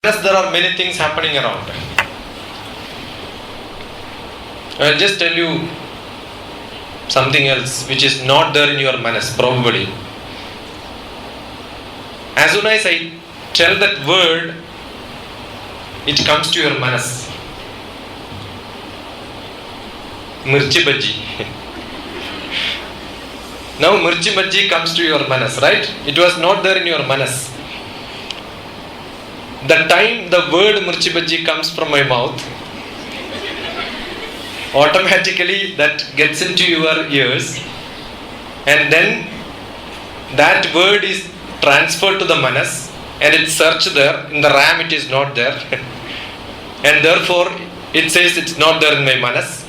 Plus, there are many things happening around. I'll just tell you something else which is not there in your manas, probably. As soon as I tell that word, it comes to your manas. Mirchi bhaji. Now mirchi bhaji comes to your manas, right? It was not there in your manas. The time the word mirchi bhaji comes from my mouth, automatically that gets into your ears, and then that word is transferred to the manas and it's searched there. In the RAM it is not there and therefore it says it's not there in my manas.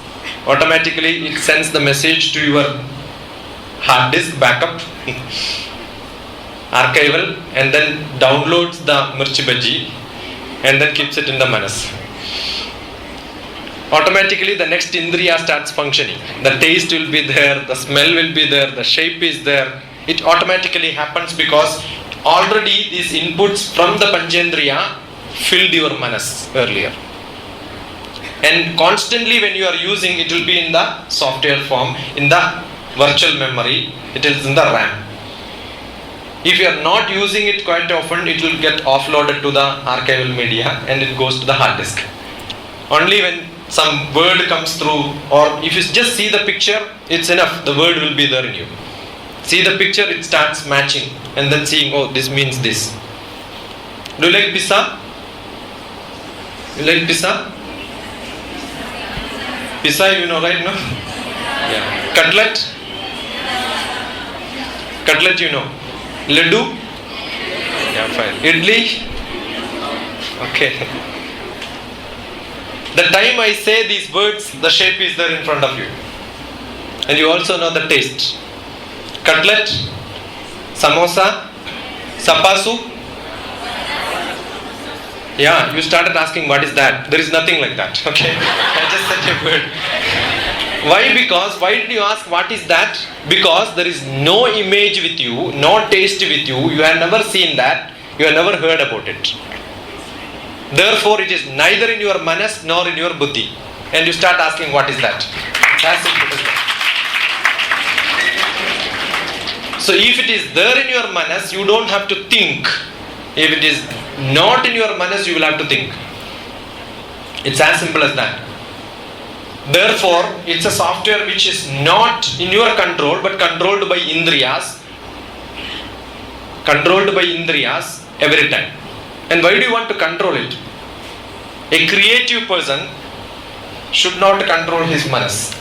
Automatically it sends the message to your hard disk backup archival, and then downloads the mirchi bhaji and then keeps it in the manas. Automatically the next indriya starts functioning. The taste will be there, the smell will be there, the shape is there. It automatically happens because already these inputs from the panchendriya filled your manas earlier. And constantly when you are using, it will be in the software form, in the virtual memory, it is in the RAM. If you are not using it quite often, it will get offloaded to the archival media and it goes to the hard disk. Only when some word comes through, or if you just see the picture, it's enough, the word will be there in you. See the picture, it starts matching and then seeing, oh, this means this. Do you like pizza? You like pizza? Pizza you know, right? No? Yeah. Cutlet? Cutlet you know. Laddu? Yeah, fine. Idli? Okay. The time I say these words, the shape is there in front of you. And you also know the taste. Cutlet, samosa, sapasu. Yeah, you started asking what is that? There is nothing like that. Okay. I just said a word. Why? Because, why did you ask what is that? Because there is no image with you, no taste with you. You have never seen that. You have never heard about it. Therefore, it is neither in your manas nor in your buddhi. And you start asking what is that? That's it. So if it is there in your manas, you don't have to think. If it is not in your manas, you will have to think. It's as simple as that. Therefore, it's a software which is not in your control but controlled by indriyas. Controlled by indriyas every time. And why do you want to control it? A creative person should not control his manas.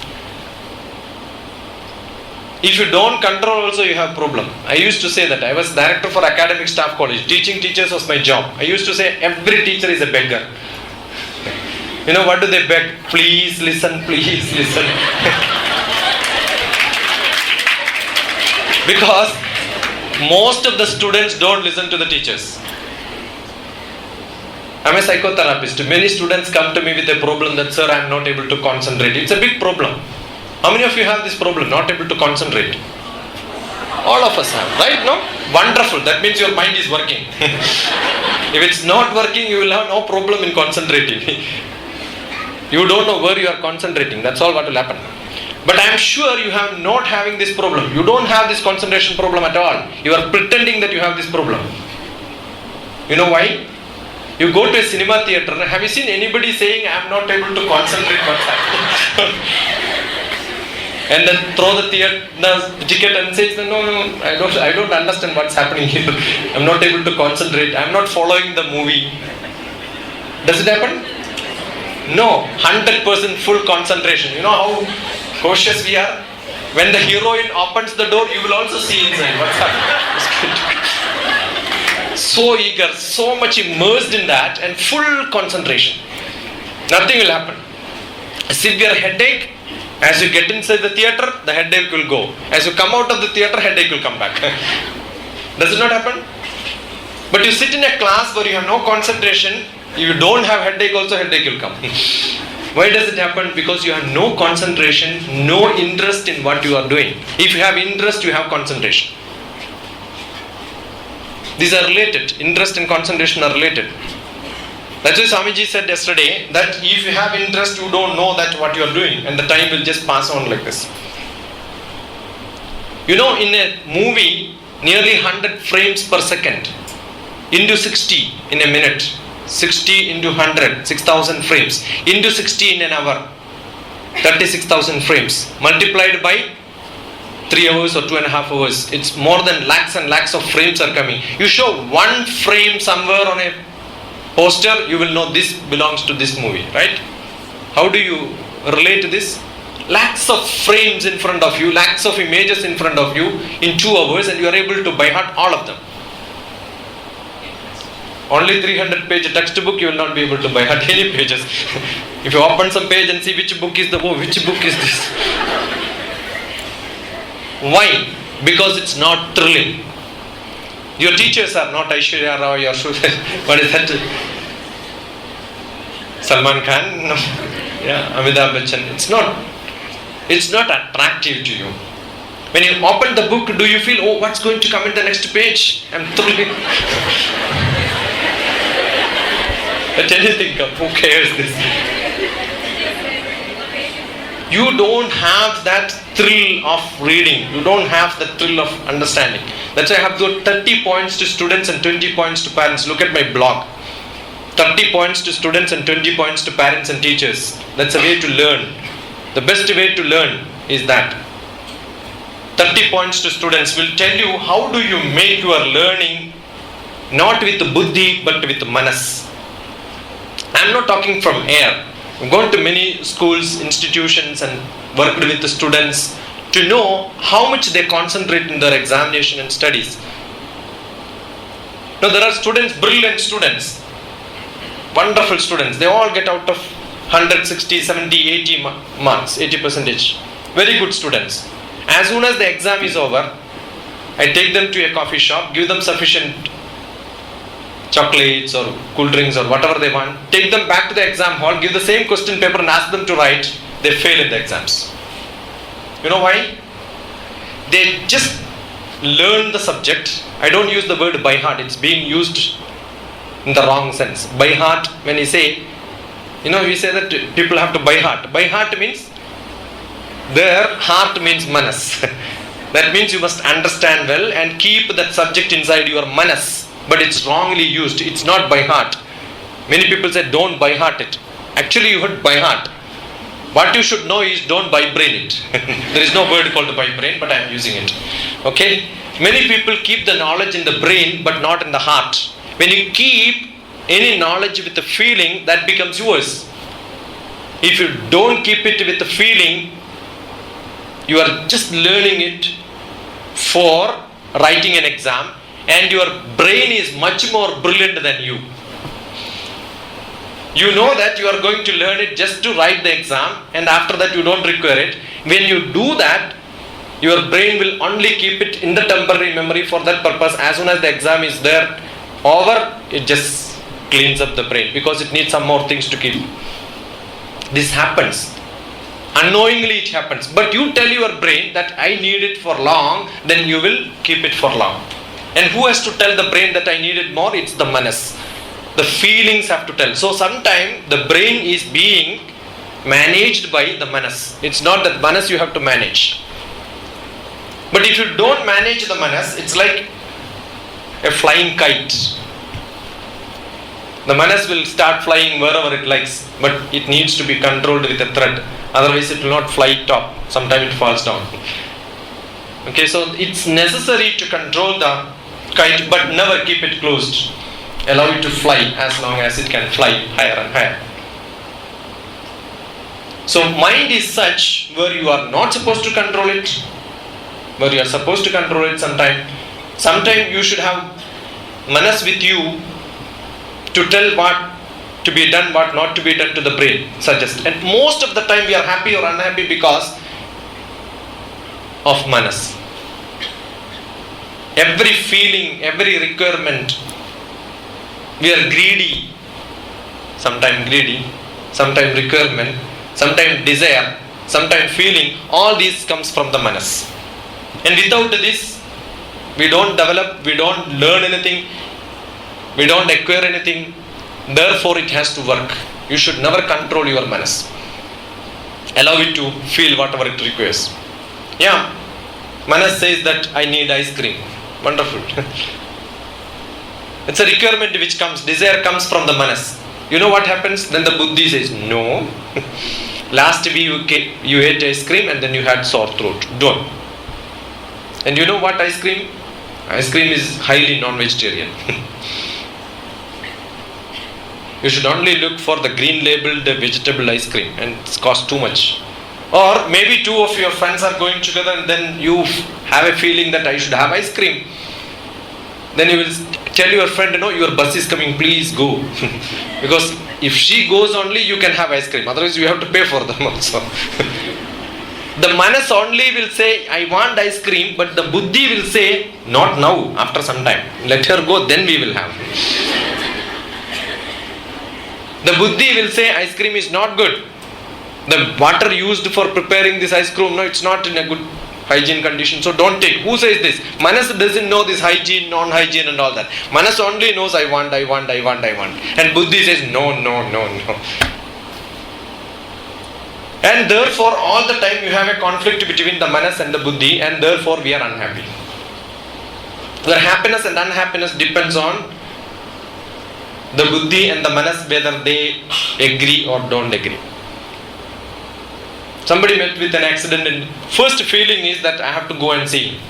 If you don't control also, you have problem. I used to say that. I was director for academic staff college. Teaching teachers was my job. I used to say every teacher is a beggar. You know what do they beg? Please listen, please listen. Because most of the students don't listen to the teachers. I'm a psychotherapist. Many students come to me with a problem that, sir, I'm not able to concentrate. It's a big problem. How many of you have this problem, not able to concentrate? All of us have, right? No? Wonderful. That means your mind is working. If it's not working, you will have no problem in concentrating. You don't know where you are concentrating. That's all what will happen. But I am sure you have not having this problem. You don't have this concentration problem at all. You are pretending that you have this problem. You know why? You go to a cinema theater. Have you seen anybody saying, I am not able to concentrate what's happening? And then throw the ticket and says, no, I don't understand what's happening here. I'm not able to concentrate. I'm not following the movie. Does it happen? No, 100% full concentration. You know how cautious we are? When the heroine opens the door, you will also see inside what's happening. So eager, so much immersed in that and full concentration. Nothing will happen. A severe headache, as you get inside the theater, the headache will go. As you come out of the theater, headache will come back. Does it not happen? But you sit in a class where you have no concentration. If you don't have headache also, headache will come. Why does it happen? Because you have no concentration, no interest in what you are doing. If you have interest, you have concentration. These are related. Interest and concentration are related. That's why Swamiji said yesterday that if you have interest, you don't know that what you are doing, and the time will just pass on like this. You know, in a movie, nearly 100 frames per second into 60 in a minute, 60 into 100, 6,000 frames, into 60 in an hour, 36,000 frames, multiplied by 3 hours or 2.5 hours. It's more than lakhs and lakhs of frames are coming. You show one frame somewhere on a poster, you will know this belongs to this movie, right? How do you relate to this? Lakhs of frames in front of you, lakhs of images in front of you in 2 hours, and you are able to by heart all of them. Only 300-page textbook, you will not be able to by heart any pages. If you open some page and see which book is which book is this? Why? Because it's not thrilling. Your teachers are not Aishwarya Rai or what is that? Salman Khan? No. Yeah, Amitabh Bachchan. It's not attractive to you. When you open the book, do you feel, oh, what's going to come in the next page? I'm thrilling. Let anything come. Who cares this? You don't have that thrill of reading. You don't have the thrill of understanding. That's why I have got 30 points to students and 20 points to parents. Look at my blog. 30 points to students and 20 points to parents and teachers. That's a way to learn. The best way to learn is that. 30 points to students will tell you how do you make your learning not with buddhi but with manas. I'm not talking from air. I've gone to many schools, institutions and worked with the students to know how much they concentrate in their examination and studies. Now there are students, brilliant students, wonderful students. They all get out of 160, 70, 80 marks, 80 percentage. Very good students. As soon as the exam is over, I take them to a coffee shop, give them sufficient chocolates or cool drinks or whatever they want, take them back to the exam hall, give the same question paper and ask them to write. They fail in the exams. You know why? They just learn the subject. I don't use the word by heart. It's being used in the wrong sense. By heart, when you say, we say that people have to by heart. By heart means, their heart means manas. That means you must understand well and keep that subject inside your manas. But it's wrongly used. It's not by heart. Many people say don't by heart it. Actually you heard by heart. What you should know is don't by brain it. There is no word called by brain, but I am using it. Okay? Many people keep the knowledge in the brain but not in the heart. When you keep any knowledge with the feeling, that becomes yours. If you don't keep it with the feeling, you are just learning it for writing an exam, and your brain is much more brilliant than you. You know that you are going to learn it just to write the exam, and after that you don't require it. When you do that, your brain will only keep it in the temporary memory for that purpose. As soon as the exam is there, over, it just cleans up the brain because it needs some more things to keep. This happens. Unknowingly it happens. But you tell your brain that I need it for long, then you will keep it for long. And who has to tell the brain that I need it more? It's the manas. The feelings have to tell. So sometimes the brain is being managed by the manas. It's not that manas you have to manage. But if you don't manage the manas, it's like a flying kite. The manas will start flying wherever it likes, but it needs to be controlled with a thread. Otherwise it will not fly top. Sometimes it falls down. Okay, so it's necessary to control the kite, but never keep it closed. Allow it to fly as long as it can fly higher and higher. So mind is such where you are not supposed to control it, where you are supposed to control it sometime. Sometime you should have manas with you to tell what to be done, what not to be done to the brain, suggest. And most of the time we are happy or unhappy because of manas. Every feeling, every requirement, we are greedy. Sometimes greedy, sometimes requirement, sometimes desire, sometimes feeling. All these comes from the manas. And without this, we don't develop, we don't learn anything, we don't acquire anything. Therefore, it has to work. You should never control your manas. Allow it to feel whatever it requires. Yeah, manas says that I need ice cream. Wonderful. It's a requirement which comes, desire comes from the manas. You know what happens? Then the buddhi says, no. Last week you ate ice cream and then you had sore throat. Don't. And you know what ice cream? Ice cream is highly non-vegetarian. You should only look for the green labeled vegetable ice cream, and it's cost too much. Or maybe two of your friends are going together and then you have a feeling that I should have ice cream. Then you will tell your friend, no, your bus is coming, please go. Because if she goes only, you can have ice cream. Otherwise you have to pay for them also. The manas only will say, I want ice cream, but the buddhi will say, not now, after some time. Let her go, then we will have. The buddhi will say, ice cream is not good. The water used for preparing this ice cream, no, it's not in a good hygiene condition, so don't take. Who says this? Manas doesn't know this hygiene, non-hygiene and all that. Manas only knows I want. And buddhi says, no. And therefore, all the time you have a conflict between the manas and the buddhi, and therefore we are unhappy. Their happiness and unhappiness depends on the buddhi and the manas, whether they agree or don't agree. Somebody met with an accident and first feeling is that I have to go and see him.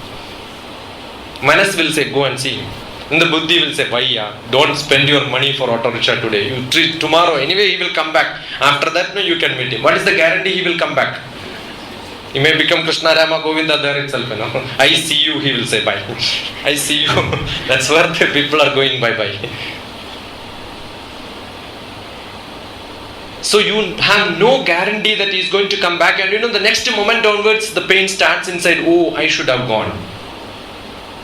Manas will say, go and see him. And the buddhi will say, why? Don't spend your money for auto rickshaw today. You treat tomorrow. Anyway, he will come back. After that, no, you can meet him. What is the guarantee he will come back? He may become Krishna Rama Govinda there itself. You know. I see you, he will say, bye. I see you. That's where the people are going, bye. So you have no guarantee that he is going to come back, and the next moment onwards the pain starts inside. Oh, I should have gone.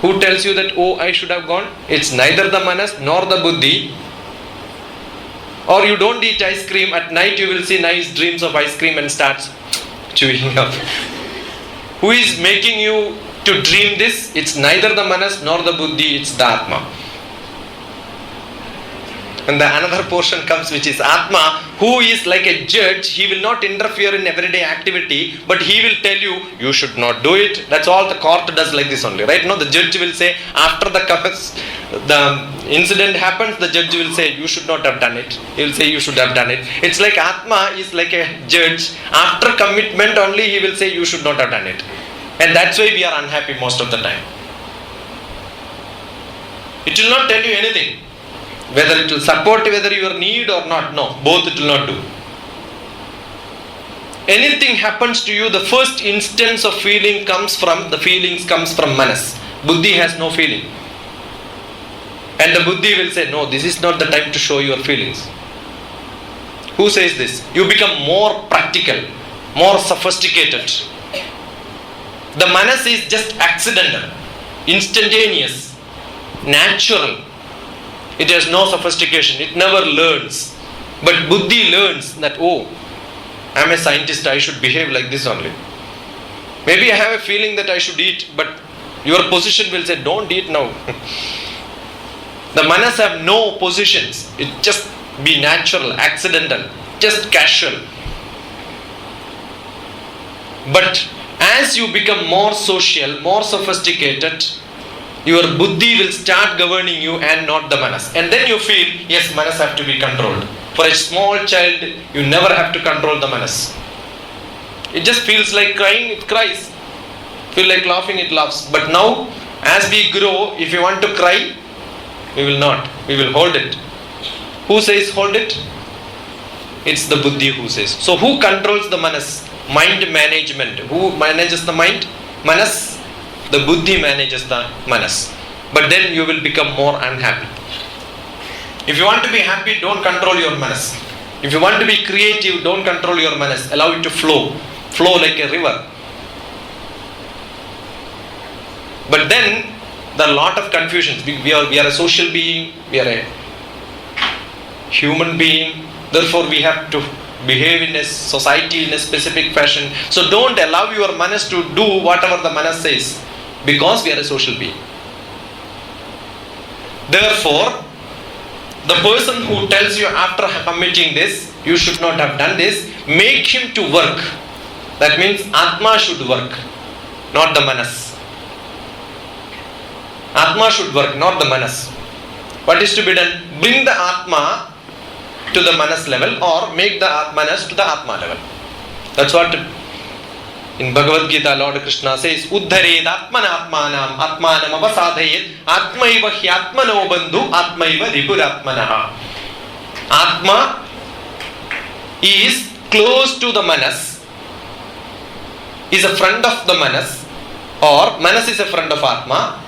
Who tells you that, oh, I should have gone? It's neither the manas nor the buddhi. Or you don't eat ice cream, at night you will see nice dreams of ice cream and starts chewing up. Who is making you to dream this? It's neither the manas nor the buddhi, it's the Atma. And the another portion comes, which is Atma, who is like a judge. He will not interfere in everyday activity, but he will tell you, you should not do it. That's all the court does, like this only, right? No, the judge will say, after the incident happens, the judge will say, you should not have done it. He will say, you should have done it. It's like Atma is like a judge. After commitment only, he will say, you should not have done it. And that's why we are unhappy most of the time. It will not tell you anything. Whether it will support whether your need or not, no, both it will not do. Anything happens to you, the first instance of feelings comes from manas. Buddhi has no feeling. And the buddhi will say, no, this is not the time to show your feelings. Who says this? You become more practical, more sophisticated. The manas is just accidental, instantaneous, natural. It has no sophistication. It never learns. But buddhi learns that, oh, I am a scientist, I should behave like this only. Maybe I have a feeling that I should eat, but your position will say, don't eat now. The manas have no positions. It just be natural, accidental, just casual. But as you become more social, more sophisticated, your buddhi will start governing you and not the manas. And then you feel, yes, manas have to be controlled. For a small child, you never have to control the manas. It just feels like crying, it cries. Feel like laughing, it laughs. But now, as we grow, if you want to cry, we will not. We will hold it. Who says hold it? It's the buddhi who says. So who controls the manas? Mind management. Who manages the mind? Manas. The buddhi manages the manas. But then you will become more unhappy. If you want to be happy, don't control your manas. If you want to be creative, don't control your manas. Allow it to flow. Flow like a river. But then, there are a lot of confusions. We are a social being. We are a human being. Therefore, we have to behave in a society in a specific fashion. So don't allow your manas to do whatever the manas says. Because we are a social being. Therefore, the person who tells you after committing this, you should not have done this, make him to work. That means Atma should work, not the Manas. Atma should work, not the Manas. What is to be done? Bring the Atma to the Manas level or make the Manas to the Atma level. That's what in Bhagavad Gita Lord Krishna says, Uddhared Atmana Atmanam Atmanam Avasadhayet Atmaiva Hyatmano Bandhu Atmaiva Ripuratmanaha. Atma is close to the Manas, is a friend of the Manas, or Manas is a friend of Atma.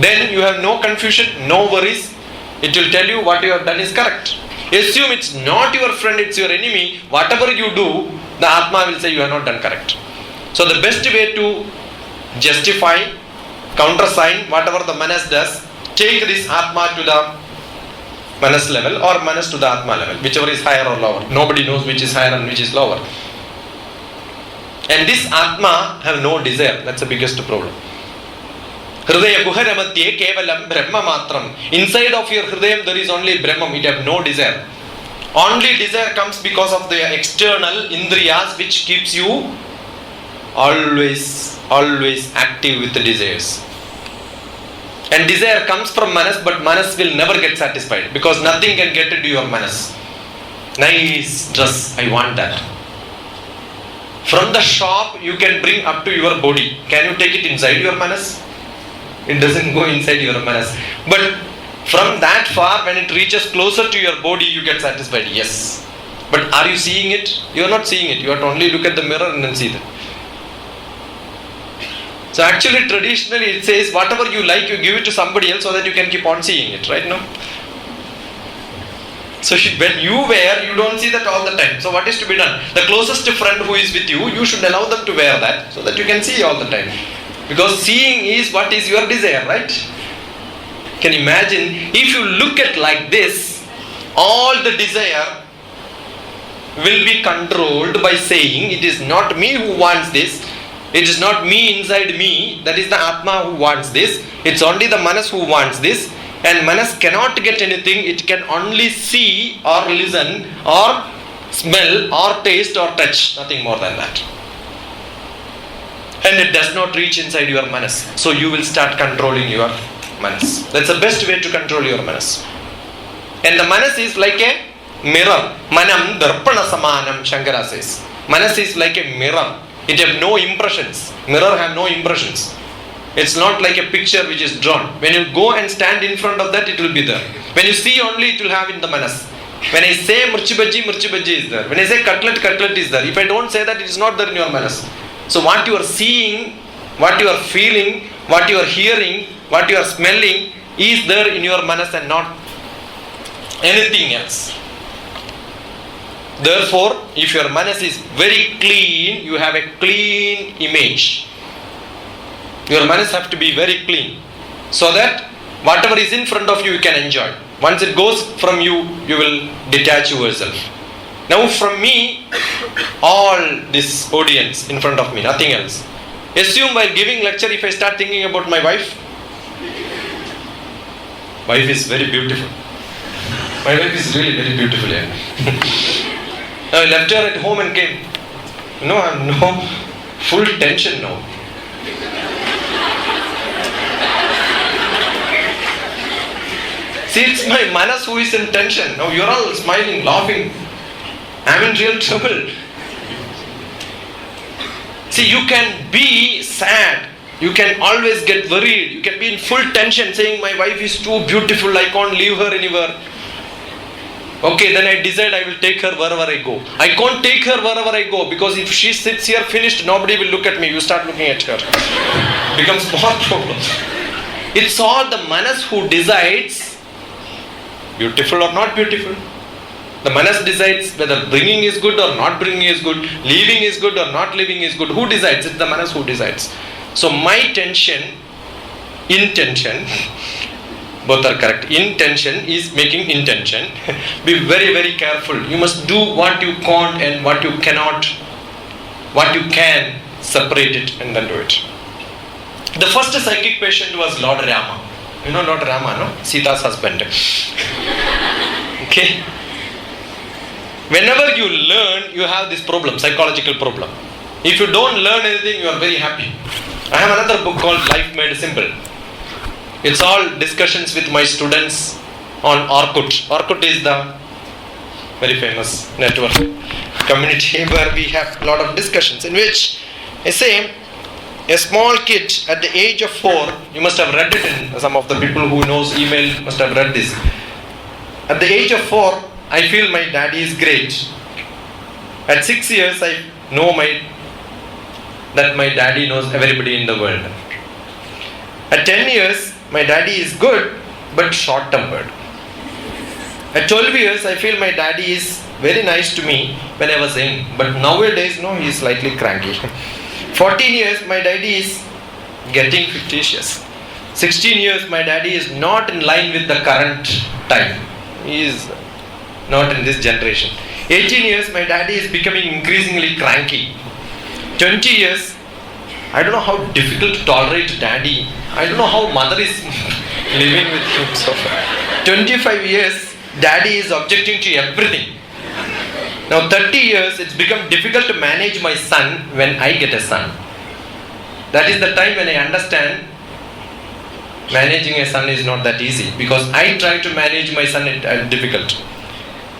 Then you have no confusion, no worries. It will tell you what you have done is correct. Assume it's not your friend, it's your enemy. Whatever you do, the Atma will say you have not done correct. So the best way to justify, countersign whatever the Manas does, take this Atma to the Manas level or Manas to the Atma level, whichever is higher or lower. Nobody knows which is higher and which is lower. And this Atma have no desire. That's the biggest problem. Hridaya Guharamadye Kevalam Brahma Matram. Inside of your Hridayam there is only Brahman. It have no desire. Only desire comes because of the external Indriyas which keeps you always active with the desires. And desire comes from Manas, but Manas will never get satisfied because nothing can get into your Manas. Nice dress, I want that. From the shop you can bring up to your body. Can you take it inside your Manas? It doesn't go inside your Manas. But from that far, when it reaches closer to your body, you get satisfied. Yes. But are you seeing it? You are not seeing it. You have to only look at the mirror and then see that. So actually, traditionally it says, whatever you like, you give it to somebody else so that you can keep on seeing it. Right now? So when you wear, you don't see that all the time. So what is to be done? The closest friend who is with you, you should allow them to wear that so that you can see all the time. Because seeing is what is your desire, right? Can you imagine, if you look at like this, all the desire will be controlled by saying, it is not me who wants this, it is not me inside me, that is the Atma who wants this, it's only the Manas who wants this, and Manas cannot get anything, it can only see or listen or smell or taste or touch, nothing more than that. And it does not reach inside your Manas. So you will start controlling your Manas. That's the best way to control your Manas. And the Manas is like a mirror. Manam darpana samanam, Shankara says. Manas is like a mirror. It have no impressions. Mirror have no impressions. It's not like a picture which is drawn. When you go and stand in front of that, it will be there. When you see only, it will have in the Manas. When I say mirchi bhaji is there. When I say cutlet is there. If I don't say that, it is not there in your Manas. So what you are seeing, what you are feeling, what you are hearing, what you are smelling is there in your Manas and not anything else. Therefore, if your Manas is very clean, you have a clean image. Your Manas have to be very clean so that whatever is in front of you, you can enjoy. Once it goes from you, you will detach yourself. Now from me, all this audience in front of me, nothing else. Assume while giving lecture, if I start thinking about my wife, wife is very beautiful. My wife is really very beautiful. Yeah. I left her at home and came. No, I'm no full tension now. See, it's my Manas who is in tension. Now you're all smiling, laughing. I'm in real trouble. See, you can be sad. You can always get worried. You can be in full tension saying, my wife is too beautiful, I can't leave her anywhere. Okay, then I decide I will take her wherever I go. I can't take her wherever I go because if she sits here finished, nobody will look at me. You start looking at her. Becomes more problem. It's all the Manas who decides beautiful or not beautiful. The Manas decides whether bringing is good or not bringing is good, leaving is good or not leaving is good. Who decides? It's the Manas who decides. So my intention, both are correct. Intention is making intention. Be very, very careful. You must do what you can't and what you cannot, what you can, separate it and then do it. The first psychic patient was Lord Rama. You know Lord Rama, no? Sita's husband. Okay? Whenever you learn, you have this problem, psychological problem. If you don't learn anything, you are very happy. I have another book called Life Made Simple. It's all discussions with my students on Orkut. Orkut is the very famous network community where we have a lot of discussions in which I say a small kid at the age of 4, you must have read it in some of the people who knows email must have read this. At the age of 4, I feel my daddy is great. At 6 years, I know that my daddy knows everybody in the world. At 10 years, my daddy is good but short-tempered. At 12 years, I feel my daddy is very nice to me when I was young, but nowadays, no, he is slightly cranky. 14 years, my daddy is getting fictitious. 16 years, my daddy is not in line with the current time. He is not in this generation. 18 years, my daddy is becoming increasingly cranky. 20 years, I don't know how difficult to tolerate daddy. I don't know how mother is living with him so far. 25 years, daddy is objecting to everything. Now 30 years, it's become difficult to manage my son when I get a son. That is the time when I understand managing a son is not that easy, because I tried to manage my son, it difficult.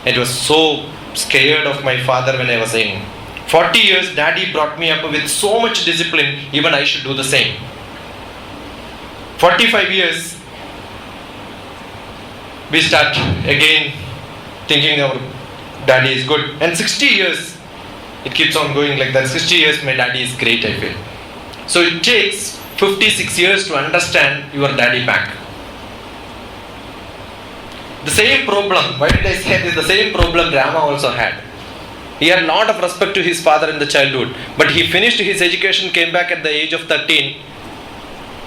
It was so scared of my father when I was young. 40 years, daddy brought me up with so much discipline, even I should do the same. 45 years, we start again thinking our daddy is good. And 60 years, it keeps on going like that. 60 years, my daddy is great, I feel. So it takes 56 years to understand your daddy back. The same problem, why did I say this? The same problem Rama also had. He had a lot of respect to his father in the childhood, but he finished his education, came back at the age of 13.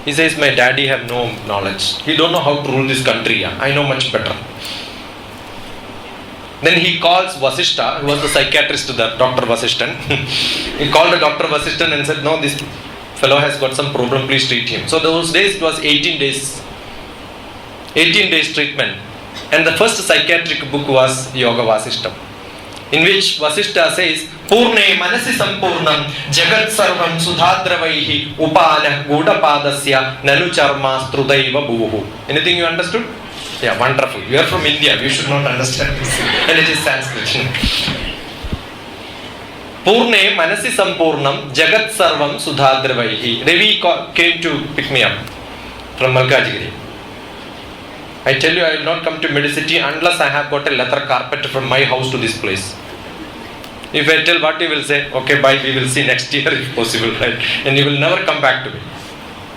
He says, my daddy have no knowledge. He don't know how to rule this country. I know much better. Then he calls Vasishta, who was the psychiatrist to the Dr. Vasishtan. He called the Dr. Vasishtan and said, no, this fellow has got some problem, please treat him. So those days it was 18 days. 18 days treatment. And the first psychiatric book was Yoga Vasishtam, in which Vasishta says, Purne manasi sampurnam jagat sarvam sudhadravaihi upana gudapadasya nanu charma strudaiva bhuvu. Anything you understood? Yeah, wonderful. You are from India. You should not understand this. And it is Sanskrit. Purne manasi sampurnam jagat sarvam sudhadravaihi. Ravi came to pick me up from Malkajgiri. I tell you, I will not come to Medicity unless I have got a leather carpet from my house to this place. If I tell what he will say, okay, bye, we will see next year if possible, right? And he will never come back to me.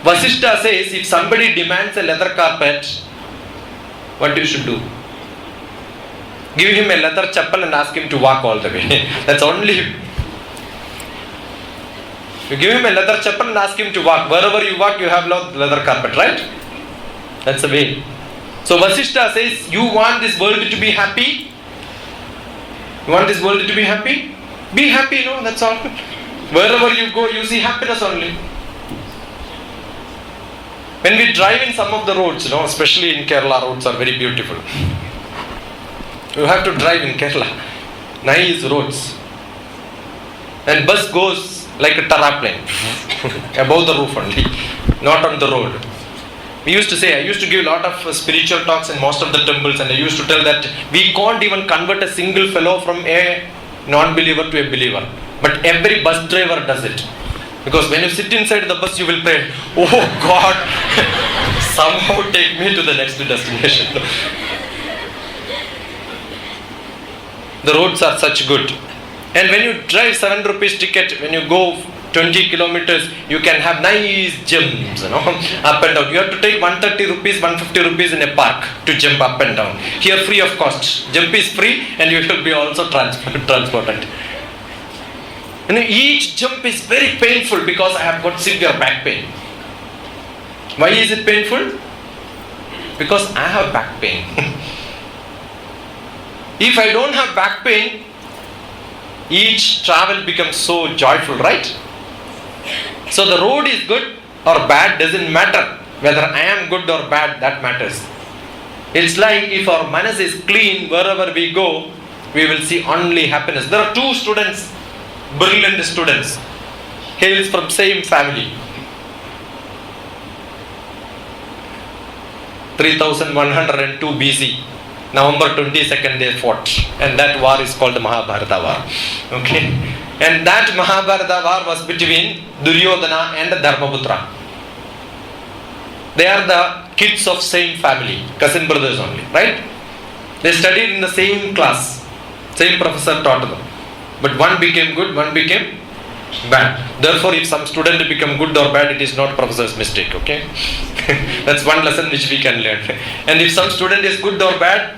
Vasishta says, if somebody demands a leather carpet, what you should do? Give him a leather chappal and ask him to walk all the way. That's only. You give him a leather chappal and ask him to walk. Wherever you walk, you have leather carpet, right? That's the way. So Vasishta says, you want this world to be happy? You want this world to be happy? Be happy, no? That's all. Wherever you go, you see happiness only. When we drive in some of the roads, especially in Kerala, roads are very beautiful. You have to drive in Kerala. Nice roads. And bus goes like a terraplane. Above the roof only. Not on the road. I used to give a lot of spiritual talks in most of the temples, and I used to tell that we can't even convert a single fellow from a non-believer to a believer. But every bus driver does it. Because when you sit inside the bus, you will pray, oh God, somehow take me to the next destination. The roads are such good. And when you drive 7 rupees ticket, when you go 20 kilometers, you can have nice jumps, up and down. You have to take 130 rupees, 150 rupees in a park to jump up and down. Here free of cost. Jump is free and you will be also transported. Each jump is very painful because I have got severe back pain. Why is it painful? Because I have back pain. If I don't have back pain, each travel becomes so joyful, right? So the road is good or bad doesn't matter. Whether I am good or bad, that matters. It's like if our manas is clean, wherever we go, we will see only happiness. There are two students, brilliant students, hails from same family. 3102 BC, November 22nd they fought, and that war is called the Mahabharata war. Okay, and that Mahabharata war was between Duryodhana and Dharmaputra. They are the kids of same family, cousin brothers only, right? They studied in the same class, same professor taught them. But one became good, one became bad. Therefore, if some student become good or bad, it is not professor's mistake, okay? That's one lesson which we can learn. And if some student is good or bad,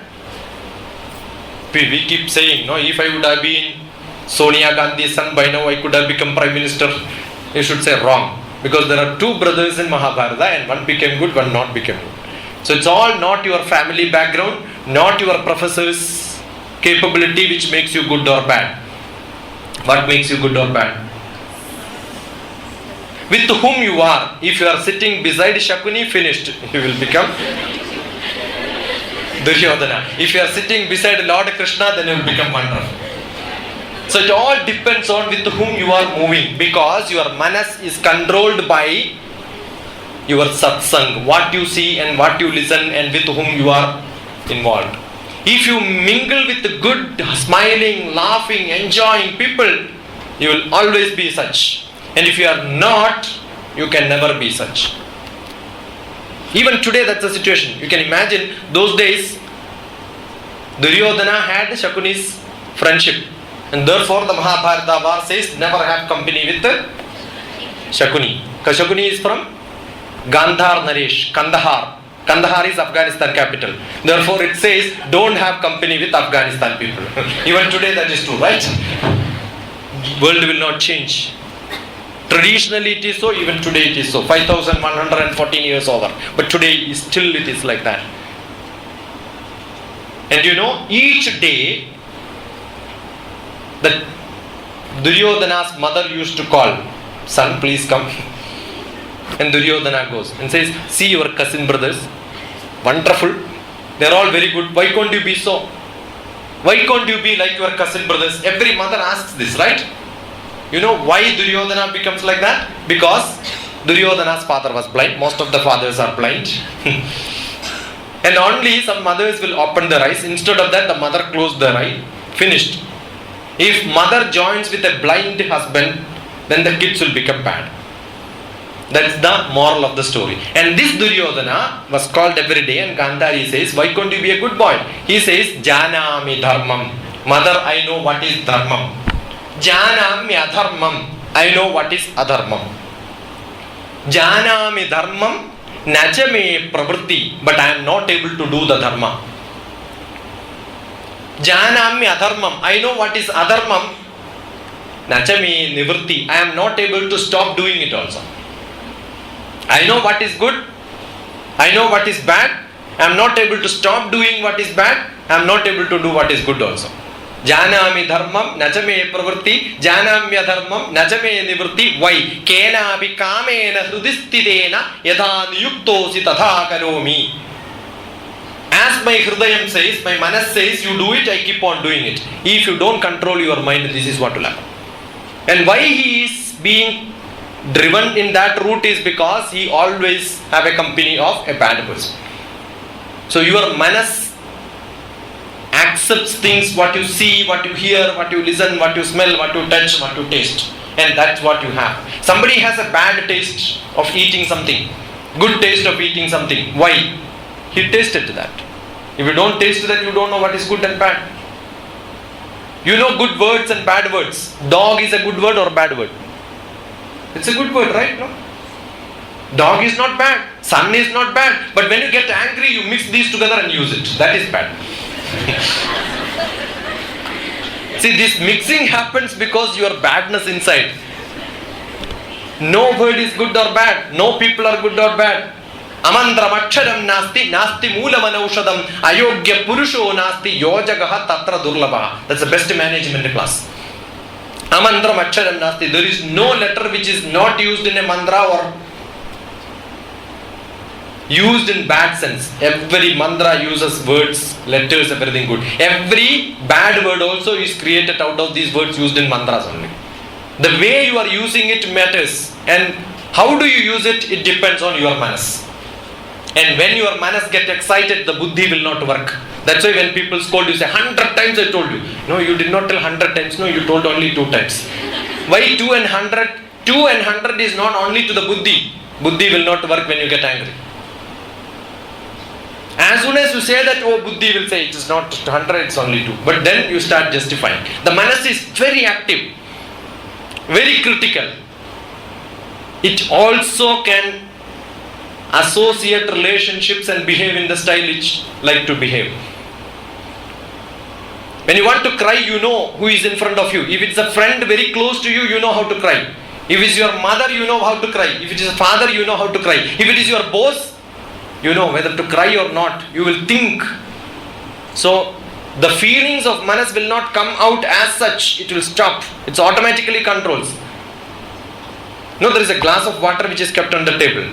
we keep saying, no, if I would have been Sonia Gandhi's son, by now I could have become Prime Minister. You should say wrong. Because there are two brothers in Mahabharata and one became good, one not became good. So it's all not your family background, not your professor's capability which makes you good or bad. What makes you good or bad? With whom you are. If you are sitting beside Shakuni, finished. You will become Duryodhana. If you are sitting beside Lord Krishna, then you will become wonderful. So it all depends on with whom you are moving, because your manas is controlled by your satsang, what you see and what you listen and with whom you are involved. If you mingle with the good, smiling, laughing, enjoying people, you will always be such. And if you are not, you can never be such. Even today that's the situation. You can imagine those days Duryodhana had Shakuni's friendship. And therefore the Mahabharata war says never have company with Shakuni. Because Shakuni is from Gandhar Naresh, Kandahar. Kandahar is Afghanistan capital. Therefore it says don't have company with Afghanistan people. Even today that is true, right? World will not change. Traditionally it is so, even today it is so. 5114 years over. But today still it is like that. And you know, each day that Duryodhana's mother used to call, son, please come. And Duryodhana goes and says, see your cousin brothers, wonderful, they are all very good. Why can't you be so? Why can't you be like your cousin brothers? Every mother asks this, right? You know why Duryodhana becomes like that? Because Duryodhana's father was blind. Most of the fathers are blind. And only some mothers will open their eyes. Instead of that, the mother closed their eye. Finished. If mother joins with a blind husband, then the kids will become bad. That's the moral of the story. And this Duryodhana was called every day, and Gandhari says, why can't you be a good boy? He says, Janami dharmam. Mother, I know what is dharmam. Janami adharmam. I know what is adharmam. Janami dharmam nachame pravritti. But I am not able to do the dharma. Janami adharmam. I know what is adharmam. Nachame nivritti. I am not able to stop doing it also. I know what is good. I know what is bad. I am not able to stop doing what is bad. I am not able to do what is good also. Janami dharmam nachame pravritti. Janamya dharmam nachame nivritti. Why? Kena abhi kamena hrudistidena yadha niyuktosi tatha karomi. As my hridayam says, my manas says, you do it, I keep on doing it. If you don't control your mind, this is what will happen. And why he is being driven in that route is because he always have a company of a bad person. So your manas accepts things, what you see, what you hear, what you listen, what you smell, what you touch, what you taste. And that's what you have. Somebody has a bad taste of eating something, good taste of eating something. Why? He tasted that. If you don't taste that, you don't know what is good and bad. You know good words and bad words. Dog is a good word or bad word? It's a good word, right? No? Dog is not bad. Sun is not bad. But when you get angry, you mix these together and use it. That is bad. See, this mixing happens because your badness inside. No word is good or bad. No people are good or bad. Amandram aksharam nasti, nasti moolam anaushadam, ayogya purusho nasti, yojagaha tatra durlabaha. That's the best management class. Amandram aksharam nasti. There is no letter which is not used in a mantra or used in bad sense. Every mantra uses words, letters, everything good. Every bad word also is created out of these words used in mantras only. The way you are using it matters, and how do you use it, it depends on your manas. And when your manas get excited, the buddhi will not work. That's why when people scold you, say 100 times I told you. No, you did not tell 100 times. No, you told only 2 times. Why 2 and 100? 2 and 100 is not only to the buddhi. Buddhi will not work when you get angry. As soon as you say that, oh, buddhi will say it is not 100, it's only 2. But then you start justifying. The manas is very active, very critical. It also can associate relationships and behave in the style it like to behave. When you want to cry, you know who is in front of you. If it's a friend very close to you, you know how to cry. If it's your mother, you know how to cry. If it is a father, you know how to cry. If it is your boss, you know whether to cry or not. You will think. So the feelings of manas will not come out as such. It will stop. It automatically controls. No, there is a glass of water which is kept on the table.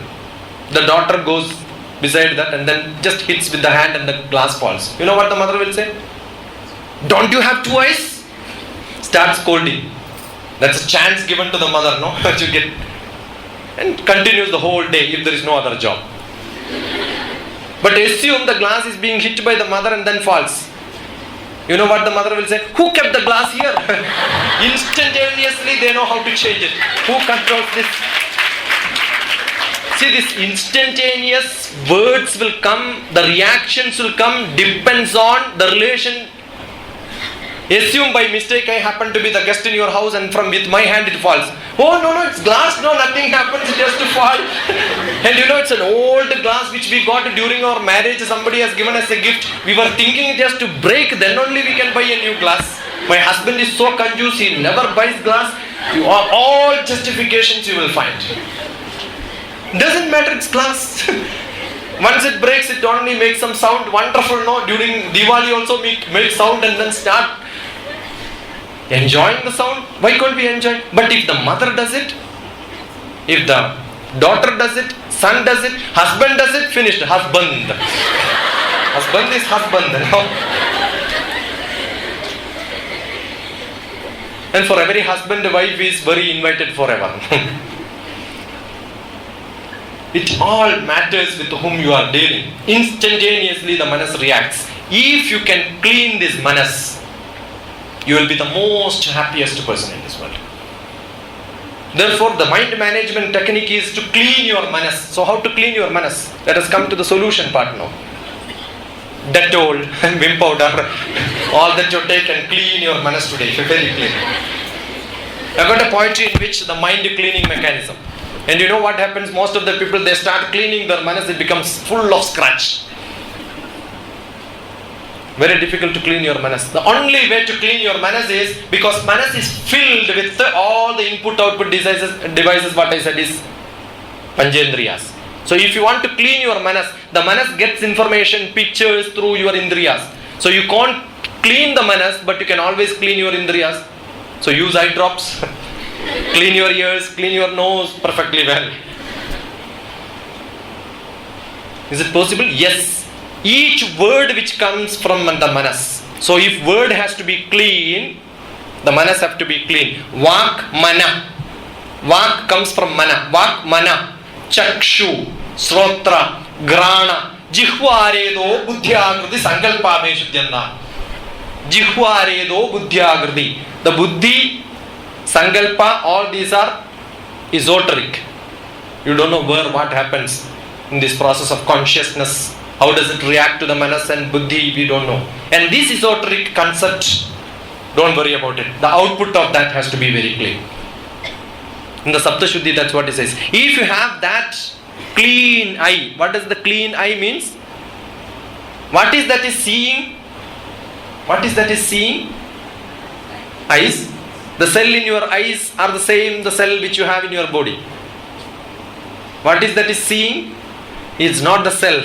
The daughter goes beside that and then just hits with the hand and the glass falls. You know what the mother will say? Don't you have 2 eyes? Start scolding. That's a chance given to the mother, no? To get, and continues the whole day if there is no other job. But assume the glass is being hit by the mother and then falls. You know what the mother will say? Who kept the glass here? Instantaneously they know how to change it. Who controls this? See, this instantaneous words will come, the reactions will come, depends on the relation. Assume by mistake I happen to be the guest in your house and from with my hand it falls. Oh no, it's glass, no, nothing happens, it has to fall. And you know, it's an old glass which we got during our marriage, somebody has given us a gift. We were thinking it has to break, then only we can buy a new glass. My husband is so conjuice, he never buys glass. All justifications you will find. Doesn't matter, it's glass. Once it breaks, it only makes some sound. Wonderful, no? During Diwali also make sound and then start enjoying the sound. Why can't we enjoy? But if the mother does it, if the daughter does it, son does it, husband does it, finished. Husband. Husband is husband. No? And for every husband, wife is very invited forever. It all matters with whom you are dealing. Instantaneously the manas reacts. If you can clean this manas, you will be the most happiest person in this world. Therefore, the mind management technique is to clean your manas. So how to clean your manas? Let us come to the solution part now. Dettol, Vim powder, all that you take and clean your manas today. Very clean. I got a poetry in which the mind cleaning mechanism. And you know what happens? Most of the people, they start cleaning their manas, it becomes full of scratch. Very difficult to clean your manas. The only way to clean your manas is, because manas is filled with all the input-output devices, what I said is Panjendriyas. So if you want to clean your manas, the manas gets information, pictures through your indriyas. So you can't clean the manas, but you can always clean your indriyas. So use eye drops. Clean your ears, clean your nose perfectly well. Is it possible? Yes. Each word which comes from the manas. So if word has to be clean, the manas have to be clean. Vak, mana. Vak comes from mana. Vak, mana. Chakshu, srotra, grana. Jihvaredo buddhyagriti sankalpameshudyanda. Jihvaredo buddhyagriti. The buddhi, sankalpa, all these are esoteric. You don't know where what happens in this process of consciousness. How does it react to the manas and buddhi? We don't know. And this esoteric concept, don't worry about it. The output of that has to be very clean. In the Saptashuddhi, that's what it says. If you have that clean eye, what does the clean eye means? What is that is seeing? What is that is seeing? Eyes. The cell in your eyes are the same the cell which you have in your body. What is that is seeing? It's not the cell.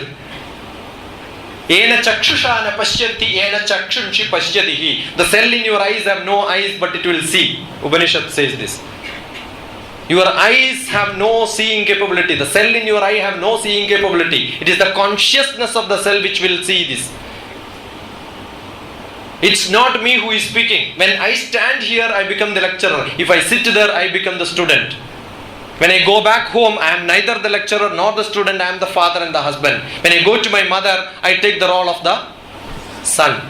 Ena chakshusha na pasyati ena chakshunshi pasyatihi. The cell in your eyes have no eyes, but it will see. Upanishad says this. Your eyes have no seeing capability. The cell in your eye have no seeing capability. It is the consciousness of the cell which will see this. It's not me who is speaking. When I stand here, I become the lecturer. If I sit there, I become the student. When I go back home, I am neither the lecturer nor the student. I am the father and the husband. When I go to my mother, I take the role of the son.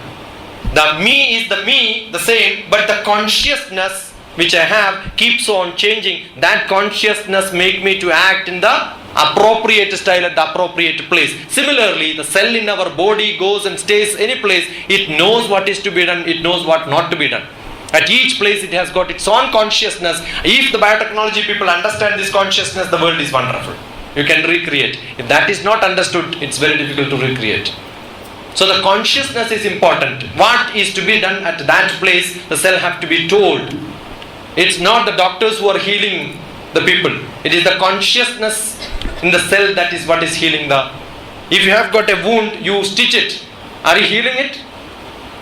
The me is the same, but the consciousness which I have keeps on changing. That consciousness make me to act in the appropriate style at the appropriate place. Similarly, the cell in our body goes and stays any place. It knows what is to be done. It knows what not to be done. At each place it has got its own consciousness. If the biotechnology people understand this consciousness, the world is wonderful. You can recreate. If that is not understood, it's very difficult to recreate. So the consciousness is important. What is to be done at that place, the cell have to be told. It's not the doctors who are healing the people. It is the consciousness in the cell that is what is healing the. If you have got a wound, you stitch it. Are you healing it?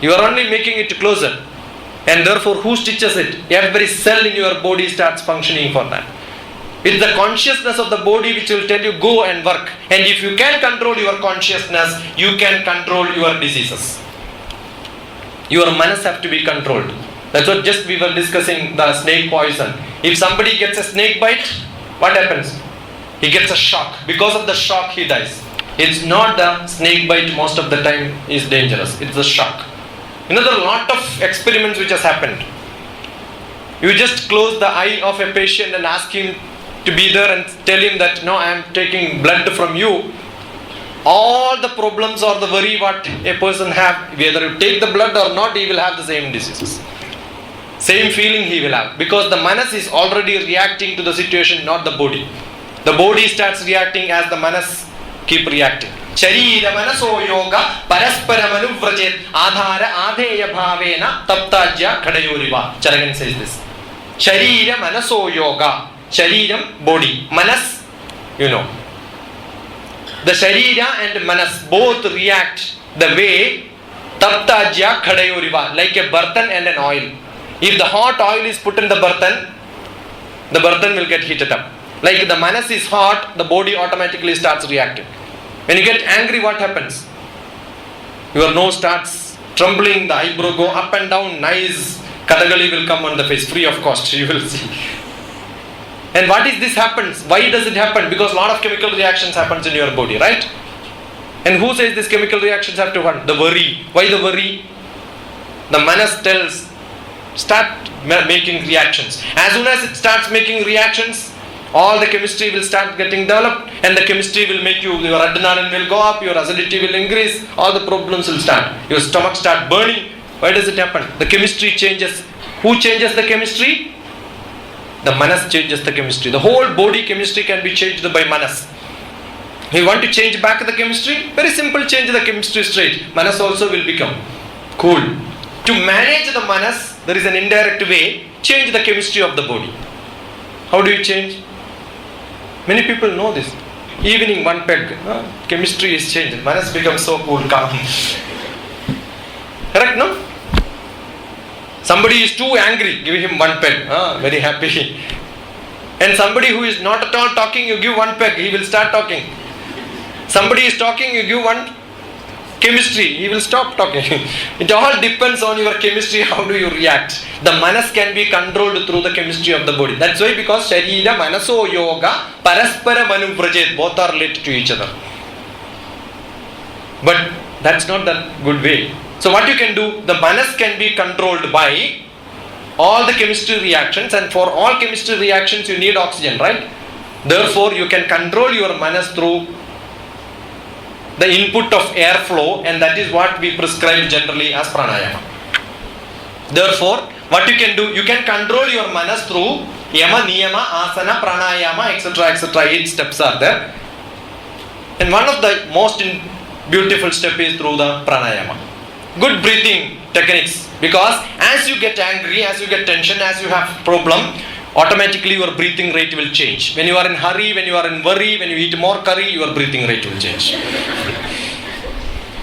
You are only making it closer. And therefore, who stitches it? Every cell in your body starts functioning for that. It's the consciousness of the body which will tell you go and work. And if you can control your consciousness, you can control your diseases. Your manas have to be controlled. That's what just we were discussing, the snake poison. If somebody gets a snake bite, what happens? He gets a shock. Because of the shock, he dies. It's not the snake bite most of the time is dangerous. It's the shock. You know, there are a lot of experiments which has happened. You just close the eye of a patient and ask him to be there and tell him that, no, I am taking blood from you. All the problems or the worry what a person have, whether you take the blood or not, he will have the same diseases. Same feeling he will have. Because the manas is already reacting to the situation, not the body. The body starts reacting as the manas keep reacting. Sharira manaso yoga paraspara manuvrajet adhara adheya bhavena taptajya khadayuriva. Charagan says this. Sharira manaso yoga. Shariram, body. Manas, you know. The sharira and manas both react the way taptajya khadayuriva, like a burden and an oil. If the hot oil is put in the burden will get heated up. Like the manas is hot, the body automatically starts reacting. When you get angry, what happens? Your nose starts trembling, the eyebrow go up and down, nice Katagali will come on the face, free of cost, you will see. And what is this happens? Why does it happen? Because a lot of chemical reactions happens in your body, right? And who says these chemical reactions have to happen? The worry. Why the worry? The manas tells, start making reactions. As soon as it starts making reactions, all the chemistry will start getting developed, and the chemistry will make your adrenaline will go up, your acidity will increase, all the problems will start. Your stomach start burning. Why does it happen? The chemistry changes. Who changes the chemistry? The manas changes the chemistry. The whole body chemistry can be changed by manas. You want to change back the chemistry? Very simple, change the chemistry straight. Manas also will become cool. To manage the manas, there is an indirect way. Change the chemistry of the body. How do you change? Many people know this. Evening, one peg. Chemistry is changed. Manas becomes so cool, calm. Correct, no? Somebody is too angry, give him one peg. Very happy. And somebody who is not at all talking, you give one peg, he will start talking. Somebody is talking, you give one chemistry, he will stop talking. It all depends on your chemistry, how do you react. The manas can be controlled through the chemistry of the body. That's why, because Sharira, Manaso, Yoga, Paraspara Manuvrajet, both are related to each other. But that's not the good way. So what you can do, the manas can be controlled by all the chemistry reactions, and for all chemistry reactions you need oxygen, right? Therefore you can control your manas through the input of airflow, and that is what we prescribe generally as pranayama. Therefore, what you can do, you can control your manas through yama, niyama, asana, pranayama, etc., etc. 8 steps are there. And one of the most beautiful step is through the pranayama. Good breathing techniques, because as you get angry, as you get tension, as you have problem, automatically your breathing rate will change. When you are in hurry, when you are in worry, when you eat more curry, your breathing rate will change.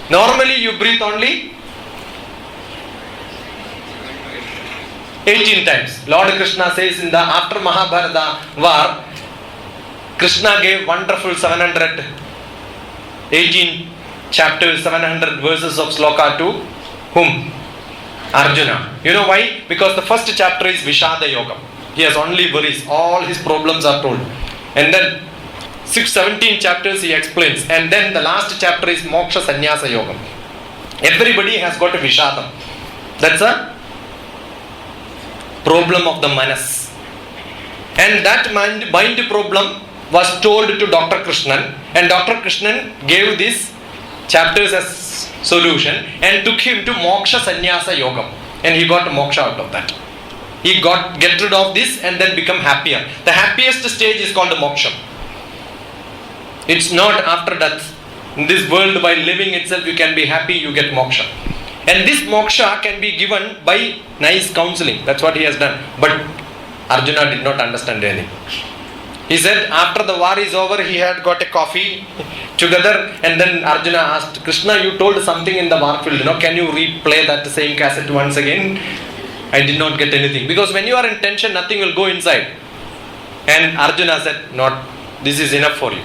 Normally you breathe only 18 times. Lord Krishna says in the after Mahabharata war, Krishna gave wonderful 718 chapters, 700 verses of sloka to whom? Arjuna. You know why? Because the first chapter is Vishada Yoga. He has only worries. All his problems are told. And then 17 chapters he explains. And then the last chapter is Moksha Sannyasa Yoga. Everybody has got a Vishadam. That's a problem of the manas. And that mind problem was told to Dr. Krishnan. And Dr. Krishnan gave these chapters as solution and took him to Moksha Sannyasa Yoga. And he got moksha out of that. He get rid of this and then become happier. The happiest stage is called moksha. It's not after death. In this world, by living itself, you can be happy, you get moksha. And this moksha can be given by nice counseling. That's what he has done. But Arjuna did not understand anything. He said after the war is over, he had got a coffee together, and then Arjuna asked, Krishna, you told something in the war field. Can you replay that same cassette once again? I did not get anything. Because when you are in tension, nothing will go inside. And Arjuna said, not, this is enough for you.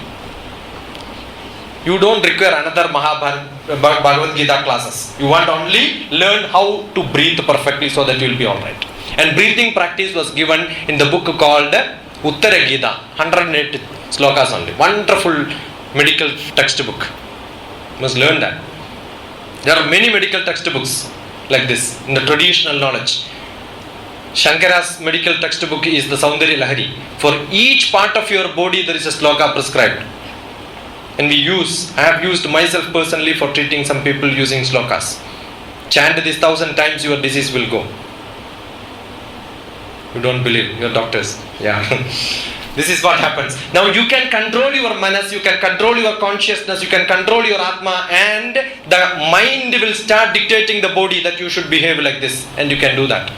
You don't require another Bhagavad Gita classes. You want only learn how to breathe perfectly so that you will be alright. And breathing practice was given in the book called Uttara Gita, 108 slokas only. Wonderful medical textbook. You must learn that. There are many medical textbooks like this in the traditional knowledge. Shankara's medical textbook is the Saundarya Lahari. For each part of your body there is a sloka prescribed. And I have used myself personally for treating some people using slokas. Chant this 1,000 times, your disease will go. You don't believe, your doctors. Yeah. This is what happens. Now you can control your manas, you can control your consciousness, you can control your atma, and the mind will start dictating the body that you should behave like this. And you can do that.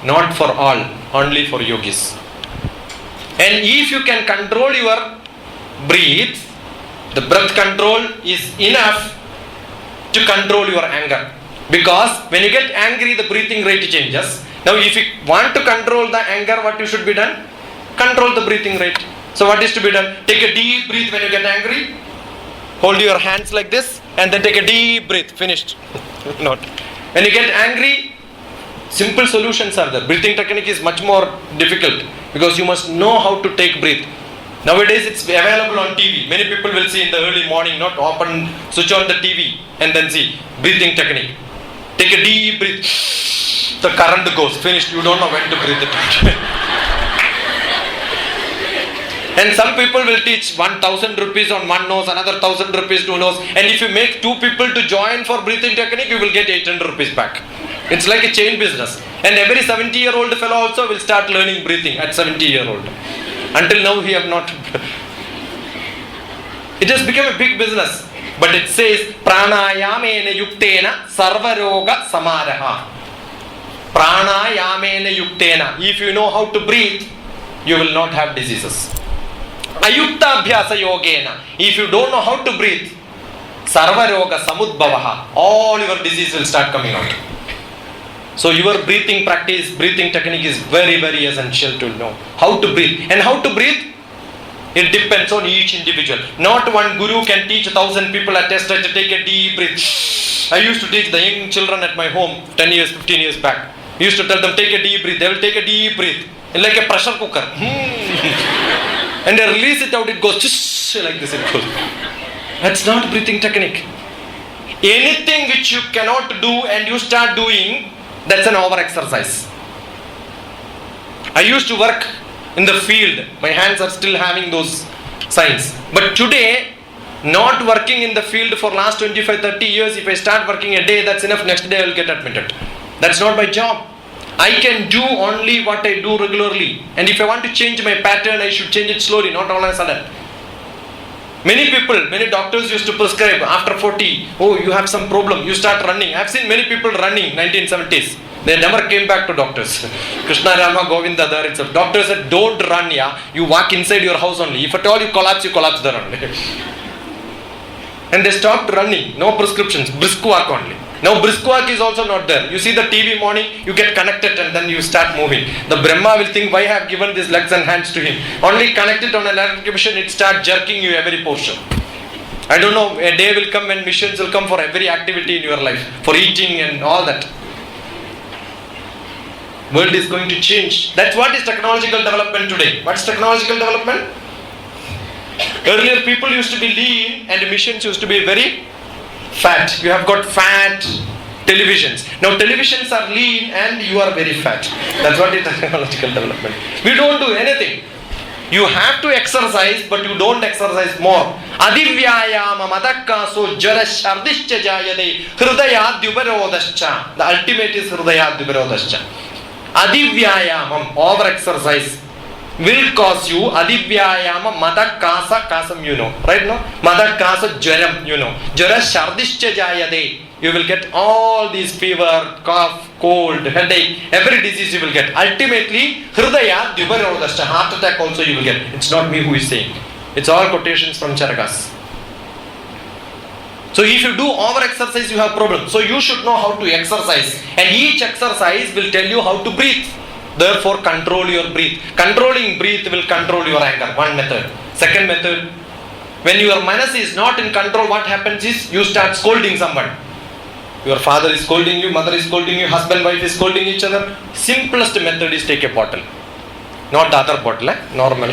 Not for all, only for yogis. And if you can control your breath, the breath control is enough to control your anger. Because when you get angry, the breathing rate changes. Now if you want to control the anger, what you should be done? Control the breathing rate. So what is to be done? Take a deep breath when you get angry. Hold your hands like this and then take a deep breath. Finished. Not. When you get angry, simple solutions are there. Breathing technique is much more difficult because you must know how to take breath. Nowadays it's available on TV. Many people will see in the early morning, not open, switch on the TV and then see breathing technique. Take a deep breath. The current goes. Finished. You don't know when to breathe it out. And some people will teach 1,000 rupees on one nose, another 1,000 rupees to nose. And if you make two people to join for breathing technique, you will get 800 rupees back. It's like a chain business. And every 70-year-old fellow also will start learning breathing at 70-year-old. Until now he have not. It has become a big business. But it says, Pranayamena yuktena sarvaroga samaraha. Pranayamena yuktena. If you know how to breathe, you will not have diseases. Ayukta abhyasa yogena. If you don't know how to breathe, sarvaroga samudbhavaha. All your disease will start coming out. So your breathing practice, breathing technique is very, very essential to know how to breathe. And how to breathe? It depends on each individual. Not one guru can teach 1,000 people at a stretch to take a deep breath. I used to teach the young children at my home 10 years, 15 years back. I used to tell them, take a deep breath. They will take a deep breath. Like a pressure cooker. And they release it out, it goes like this. It goes. That's not breathing technique. Anything which you cannot do and you start doing, that's an over exercise. I used to work in the field. My hands are still having those signs. But today, not working in the field for last 25-30 years, if I start working a day, that's enough. Next day I will get admitted. That's not my job. I can do only what I do regularly. And if I want to change my pattern, I should change it slowly, not all of a sudden. Many people, many doctors used to prescribe after 40, oh, you have some problem, you start running. I have seen many people running 1970s. They never came back to doctors. Krishna Rama Govinda there itself. Doctor said, don't run, yeah. You walk inside your house only. If at all you collapse there only. And they stopped running. No prescriptions. Brisk walk only. Now brisk walk is also not there. You see the TV morning, you get connected and then you start moving. The Brahma will think, why I have given these legs and hands to him? Only connect it on an electric machine, it start jerking you every portion. I don't know, a day will come when machines will come for every activity in your life, for eating and all that. World is going to change. That's what is technological development today. What's technological development? Earlier people used to be lean and machines used to be very fat. You have got fat televisions. Now televisions are lean and you are very fat. That's what is technological development. We don't do anything. You have to exercise, but you don't exercise more. Adivyayama madakkaso jara shardishcha jayade hridayadhyuparodascha. The ultimate is hridayadhyuparodascha. Adivyayamam, over exercise, will cause you adivyayama madakasa, kasam you know, right now? Madakasa jaram, you know. Jara shardishcha jayade. You will get all these fever, cough, cold, headache, every disease you will get. Ultimately, hridaya dyuparodascha, heart attack also you will get. It's not me who is saying. It's all quotations from Charakas. So if you do over exercise, you have problems. So you should know how to exercise. And each exercise will tell you how to breathe. Therefore, control your breath. Controlling breath will control your anger. One method. Second method, when your manas is not in control, what happens is you start scolding someone. Your father is scolding you, mother is scolding you, husband, wife is scolding each other. Simplest method is take a bottle. Not the other bottle, normal.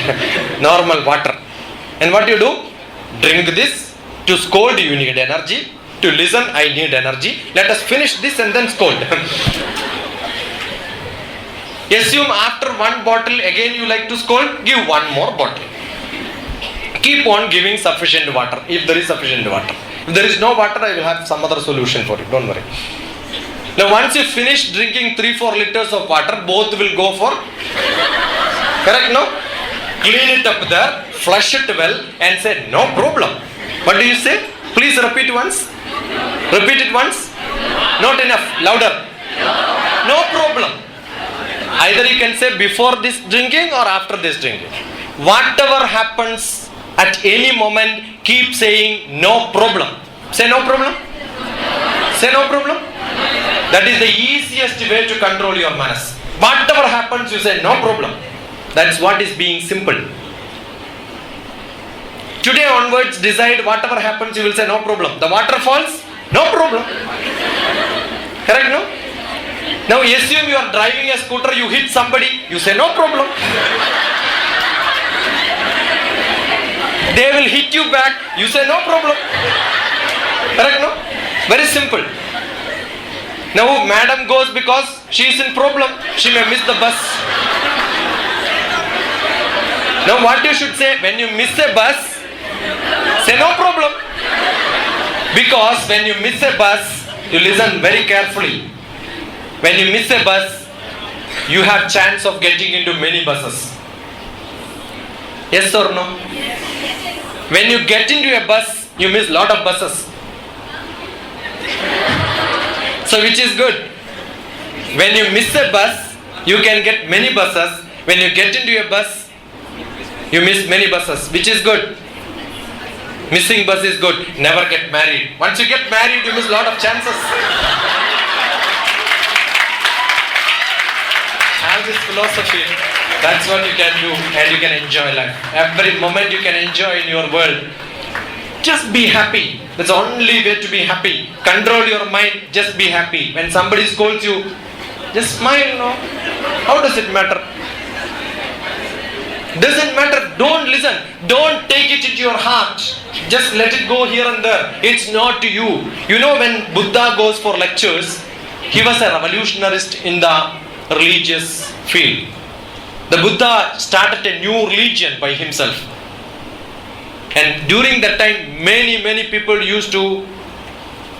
Normal water. And what you do? Drink this. To scold you need energy. To listen I need energy. Let us finish this and then scold. Assume after one bottle again you like to scold, give one more bottle. Keep on giving sufficient water if there is sufficient water. If there is no water, I will have some other solution for it, don't worry. Now once you finish drinking 3-4 liters of water, both will go for, correct, no? Clean it up there, flush it well and say no problem. What do you say? Please repeat once. Repeat it once. Not enough. Louder. No problem. Either you can say before this drinking or after this drinking. Whatever happens at any moment, keep saying no problem. Say no problem. Say no problem. That is the easiest way to control your manas. Whatever happens, you say no problem. That's what is being simple. Today onwards, decide whatever happens, you will say no problem. The water falls, no problem. Correct, no? Now assume you are driving a scooter, you hit somebody, you say no problem. They will hit you back, you say no problem. Correct, no? Very simple. Now madam goes because she is in problem, she may miss the bus. Now what you should say, when you miss a bus, say no problem. Because when you miss a bus, you listen very carefully. When you miss a bus, you have chance of getting into many buses. Yes or no? When you get into a bus, you miss lot of buses. So which is good? When you miss a bus, you can get many buses. When you get into a bus, you miss many buses. Which is good? Missing bus is good. Never get married. Once you get married, you miss lot of chances. Have this philosophy. That's what you can do and you can enjoy life. Every moment you can enjoy in your world. Just be happy. That's the only way to be happy. Control your mind. Just be happy. When somebody scolds you, just smile. No? How does it matter? Doesn't matter. Don't listen. Don't take it into your heart. Just let it go here and there. It's not to you. You know, when Buddha goes for lectures, he was a revolutionist in the religious field. The Buddha started a new religion by himself. And during that time, many people used to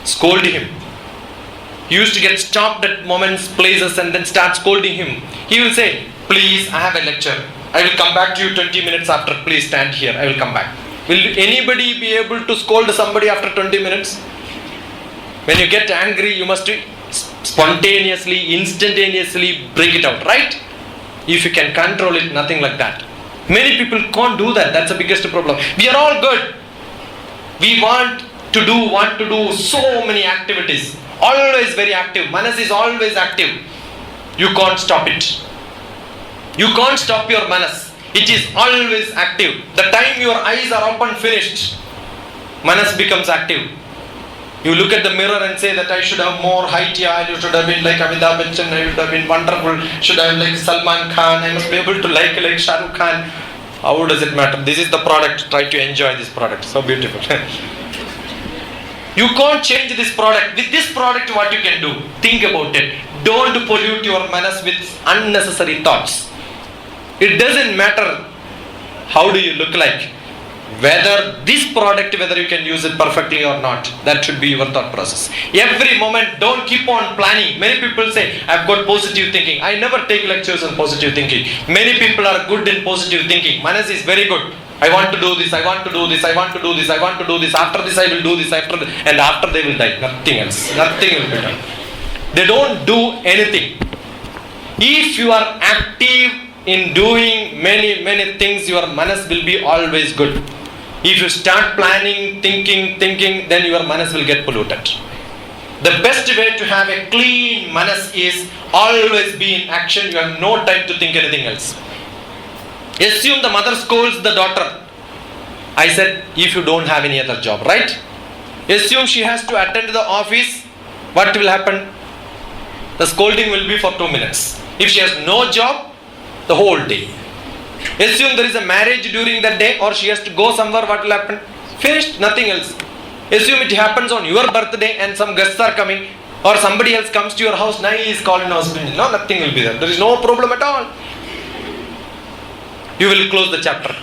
scold him. He used to get stopped at moments, places and then start scolding him. He will say, please, I have a lecture. I will come back to you 20 minutes after. Please stand here. I will come back. Will anybody be able to scold somebody after 20 minutes? When you get angry, you must spontaneously, instantaneously break it out, right? If you can control it, nothing like that. Many people can't do that. That's the biggest problem. We are all good. We want to do so many activities. Always very active. Manas is always active. You can't stop it. You can't stop your manas. It is always active. The time your eyes are open, finished, manas becomes active. You look at the mirror and say that I should have more height, yeah, you should have been like Amitabh Bachchan, I should have been wonderful, should have like Salman Khan, I must be able to like Shah Rukh Khan. How does it matter? This is the product, try to enjoy this product, so beautiful. You can't change this product. With this product, what you can do? Think about it. Don't pollute your manas with unnecessary thoughts. It doesn't matter how do you look like. Whether this product, whether you can use it perfectly or not, that should be your thought process. Every moment, don't keep on planning. Many people say, I've got positive thinking. I never take lectures on positive thinking. Many people are good in positive thinking. Manas is very good. I want to do this, I want to do this, I want to do this, I want to do this. After this I will do this, and after they will die. Nothing else. Nothing will be done. They don't do anything. If you are active in doing many things, your manas will be always good. If you start planning, thinking, then your manas will get polluted. The best way to have a clean manas is always be in action. You have no time to think anything else. Assume the mother scolds the daughter. I said, if you don't have any other job, right? Assume she has to attend the office. What will happen? The scolding will be for 2 minutes. If she has no job, the whole day. Assume there is a marriage during that day, or she has to go somewhere, what will happen? Finished, nothing else. Assume it happens on your birthday and some guests are coming, or somebody else comes to your house, now he is calling husband. No, nothing will be there. There is no problem at all. You will close the chapter.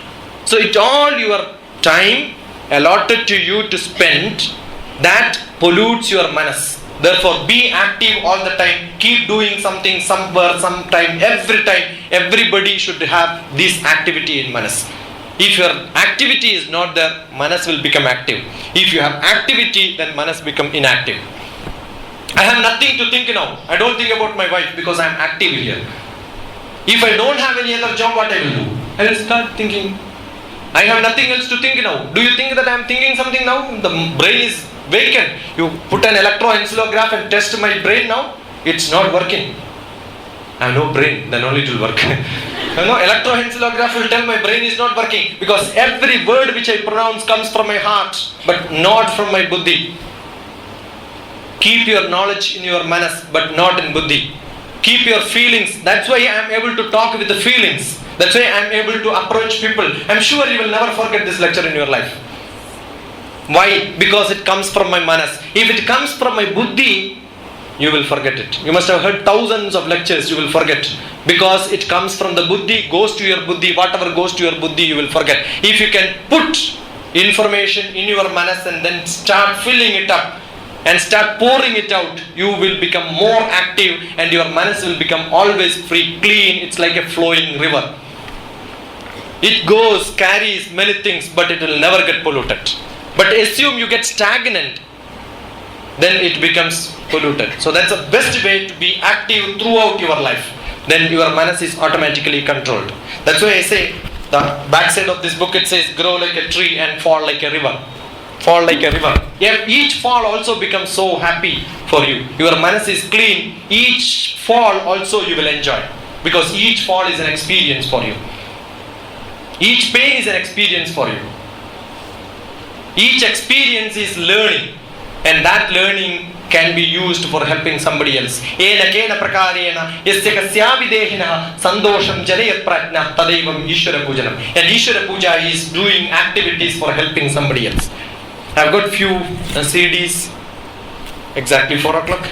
So it's all your time allotted to you to spend that pollutes your manas. Therefore, be active all the time. Keep doing something somewhere, sometime, every time. Everybody should have this activity in manas. If your activity is not there, manas will become active. If you have activity, then manas become inactive. I have nothing to think now. I don't think about my wife because I am active here. If I don't have any other job, what I will do? I will start thinking. I have nothing else to think now. Do you think that I am thinking something now? The brain is vacant. You put an electroencephalograph and test my brain now. It's not working. I have no brain, then only it will work. No, electroencephalograph will tell my brain is not working because every word which I pronounce comes from my heart, but not from my buddhi. Keep your knowledge in your manas, but not in buddhi. Keep your feelings. That's why I am able to talk with the feelings. That's why I am able to approach people. I am sure you will never forget this lecture in your life. Why? Because it comes from my manas. If it comes from my buddhi, you will forget it. You must have heard thousands of lectures, you will forget. Because it comes from the buddhi, goes to your buddhi, whatever goes to your buddhi, you will forget. If you can put information in your manas and then start filling it up and start pouring it out, you will become more active and your manas will become always free, clean. It's like a flowing river. It goes, carries many things, but it will never get polluted. But assume you get stagnant, then it becomes polluted. So that's the best way to be active throughout your life. Then your manas is automatically controlled. That's why I say, the backside of this book it says, grow like a tree and fall like a river. Fall like a river. Yeah, each fall also becomes so happy for you. Your manas is clean. Each fall also you will enjoy. Because each fall is an experience for you. Each pain is an experience for you. Each experience is learning. And that learning can be used for helping somebody else. Ena kena prakarena yasya kasyapi dehina sandosham janayat prajna tadaivam Ishvara pujanam. And Ishvara puja is doing activities for helping somebody else. I've got few CDs. Exactly 4 o'clock?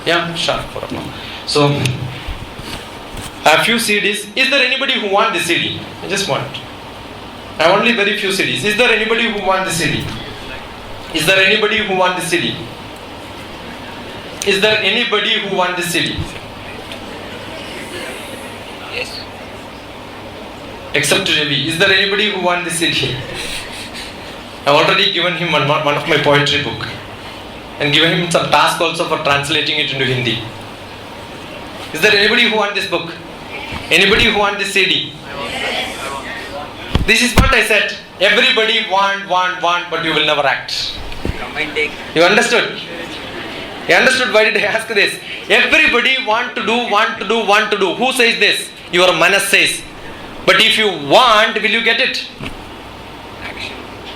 Yeah, sharp 4 o'clock. So, I have few CDs. Is there anybody who wants the CD? I just want. I have only very few CDs. Is there anybody who wants the CD? Is there anybody who wants the CD? Is there anybody who wants the CD? Yes. Except Ravi. Is there anybody who wants the CD? I have already given him one of my poetry book and given him some task also for translating it into Hindi. Is there anybody who wants this book? Anybody who wants this CD? This is what I said. Everybody want, but you will never act. Come and take. You understood? You understood why did I ask this? Everybody want to do. Who says this? Your manas says. But if you want, will you get it? Action.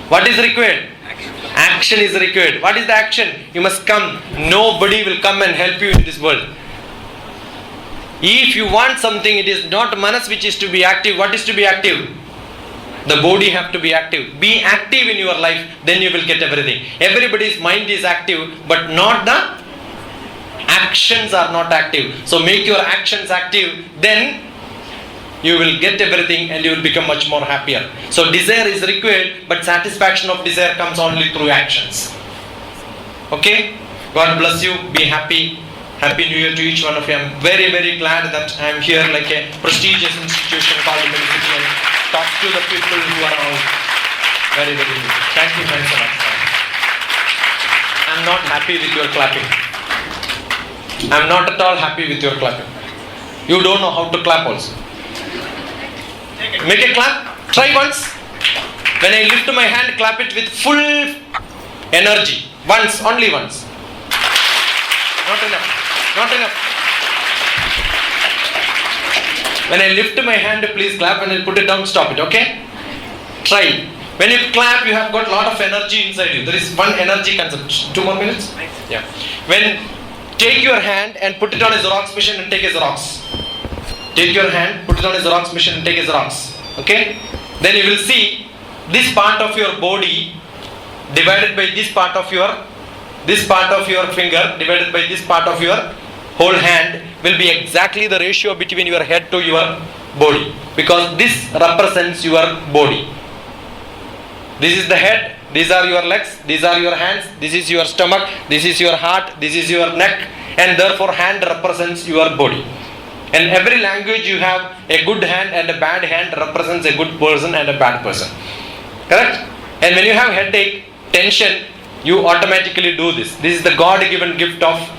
What is required? Action. Action is required. What is the action? You must come. Nobody will come and help you in this world. If you want something, it is not manas which is to be active. What is to be active? The body have to be active. Be active in your life, then you will get everything. Everybody's mind is active, but not the actions are not active. So make your actions active, then you will get everything and you will become much more happier. So desire is required, but satisfaction of desire comes only through actions. Okay? God bless you. Be happy. Happy New Year to each one of you. I'm very, very glad that I'm here like a prestigious institution called Medicity and talk to the people who are around. Very, very good. Thank you very much. I'm not happy with your clapping. I'm not at all happy with your clapping. You don't know how to clap also. Make a clap. Try once. When I lift my hand, clap it with full energy. Once, only once. Not enough. Not enough. When I lift my hand, please clap. When I put it down, stop it. Okay? Try. When you clap, you have got a lot of energy inside you. There is one energy concept. 2 more minutes? Yeah. When take your hand and put it on a Xerox machine and take a Xerox. Take your hand, put it on a Xerox machine and take a Xerox. Okay? Then you will see this part of your body divided by this part of your finger divided by this part of your whole hand will be exactly the ratio between your head to your body, because this represents your body. This is the head, these are your legs, these are your hands, this is your stomach, this is your heart, this is your neck, and therefore hand represents your body. In every language you have a good hand and a bad hand represents a good person and a bad person. Correct? And when you have headache, tension, you automatically do this. This is the God-given gift of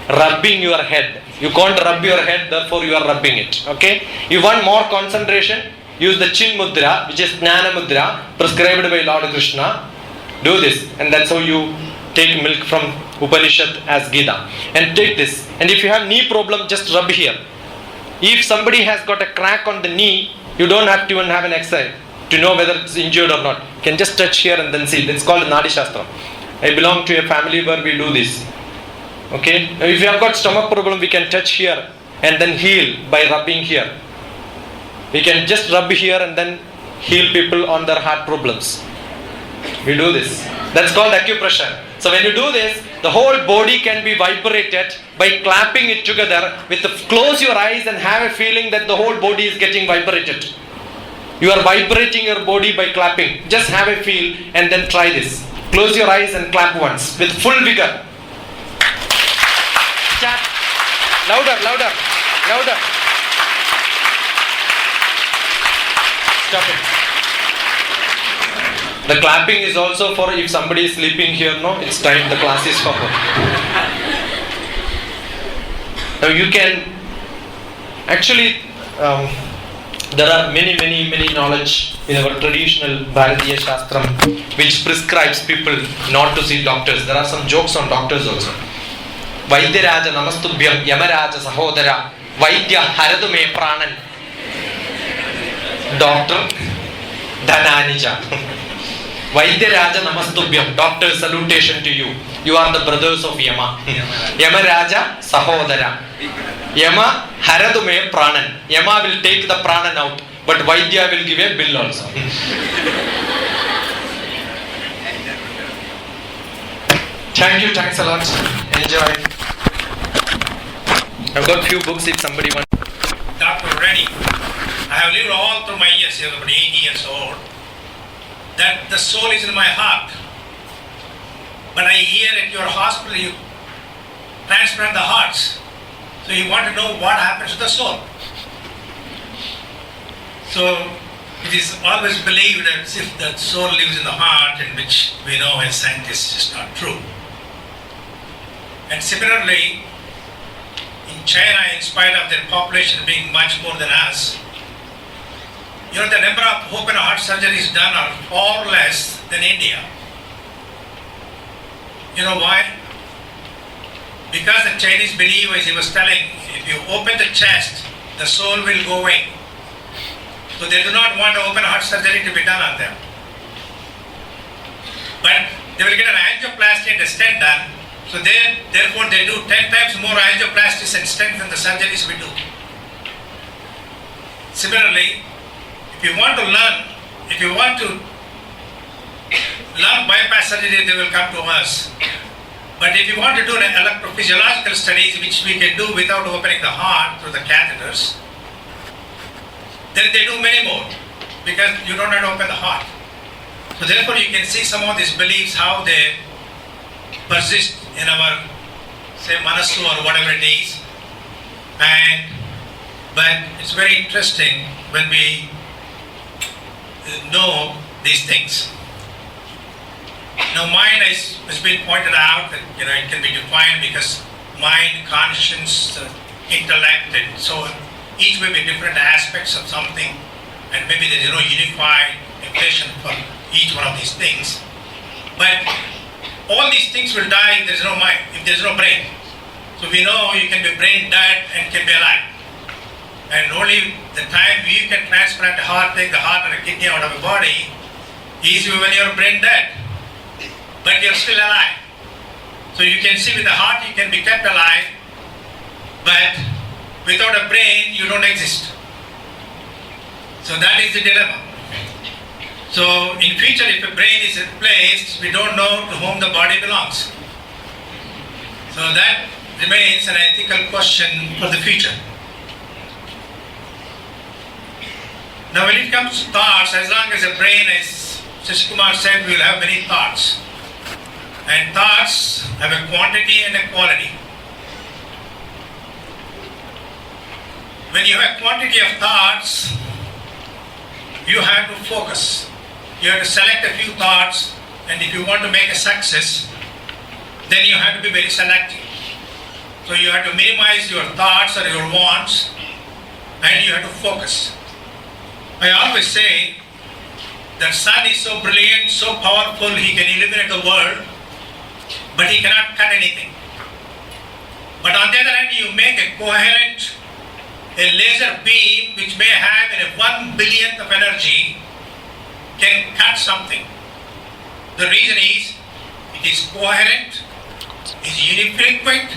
rubbing your head. You can't rub your head, therefore you are rubbing it. Okay? You want more concentration? Use the Chin Mudra, which is Jnana Mudra, prescribed by Lord Krishna. Do this, and that's how you take milk from Upanishad as Gita. And take this. And if you have knee problem, just rub here. If somebody has got a crack on the knee, you don't have to even have an X-ray to know whether it's injured or not. You can just touch here and then see. It's called Nadi Shastra. I belong to a family where we do this. Okay? Now if you have got stomach problem, we can touch here and then heal by rubbing here. We can just rub here and then heal people on their heart problems. We do this. That's called acupressure. So when you do this, the whole body can be vibrated by clapping it together with close your eyes and have a feeling that the whole body is getting vibrated. You are vibrating your body by clapping. Just have a feel and then try this. Close your eyes and clap once with full vigor. Chat. Louder, louder, louder. Stop it. The clapping is also for if somebody is sleeping here, no? It's time, the class is over. Now you can actually there are many knowledge in our traditional Bharatiya Shastram which prescribes people not to see doctors. There are some jokes on doctors also. Vaidyaraja namastubhyam Yamaraja sahodara Vaidya haradume pranan. Doctor Dhananija. Vaidyaraja namastubhyam. Doctor, salutation to you. You are the brothers of Yama. Yamaraja sahodara. Yama haradume pranan. Yama will take the pranan out, but Vaidya will give a bill also. Thank you, thanks a lot. Enjoy. I've got few books if somebody wants. Dr. Reddy, I have lived all through my years, about 80 years old, that the soul is in my heart. But I hear at your hospital you transplant the hearts. So you want to know what happens to the soul. So it is always believed as if the soul lives in the heart, and which we know as scientists is not true. And similarly, in China, in spite of their population being much more than us, you know, the number of open heart surgeries done are far less than India. You know why? Because the Chinese believe, as he was telling, if you open the chest, the soul will go away. So they do not want open heart surgery to be done on them. But they will get an angioplasty and a stent done. So therefore they do 10 times more angioplasties and stents than the surgeries we do. Similarly, if you want to learn bypass surgery, they will come to us. But if you want to do an electrophysiological studies, which we can do without opening the heart through the catheters, then they do many more, because you don't have to open the heart. So therefore you can see some of these beliefs, how they persist in our, say, manasu or whatever it is. But it's very interesting when we know these things. Now mind has been pointed out that it can be defined because mind, conscience, intellect, and so each may be different aspects of something, and maybe there is no unified equation for each one of these things. But all these things will die if there is no mind, if there is no brain. So we know you can be brain dead and can be alive. And only the time you can transplant a heart, take the heart and a kidney out of a body, is when you are brain dead, but you are still alive. So you can see with the heart you can be kept alive, but without a brain you don't exist. So that is the dilemma. So in future, if a brain is replaced, we don't know to whom the body belongs. So that remains an ethical question for the future. Now when it comes to thoughts, as long as a brain, as Shishkumar said, we will have many thoughts. And thoughts have a quantity and a quality. When you have quantity of thoughts, you have to focus. You have to select a few thoughts, and if you want to make a success, then you have to be very selective. So you have to minimize your thoughts or your wants, and you have to focus. I always say that sun is so brilliant, so powerful, he can illuminate the world, but he cannot cut anything. But on the other hand, you make a coherent, a laser beam which may have in a 1 billionth of energy can cut something. The reason is it is coherent, is unifrequent,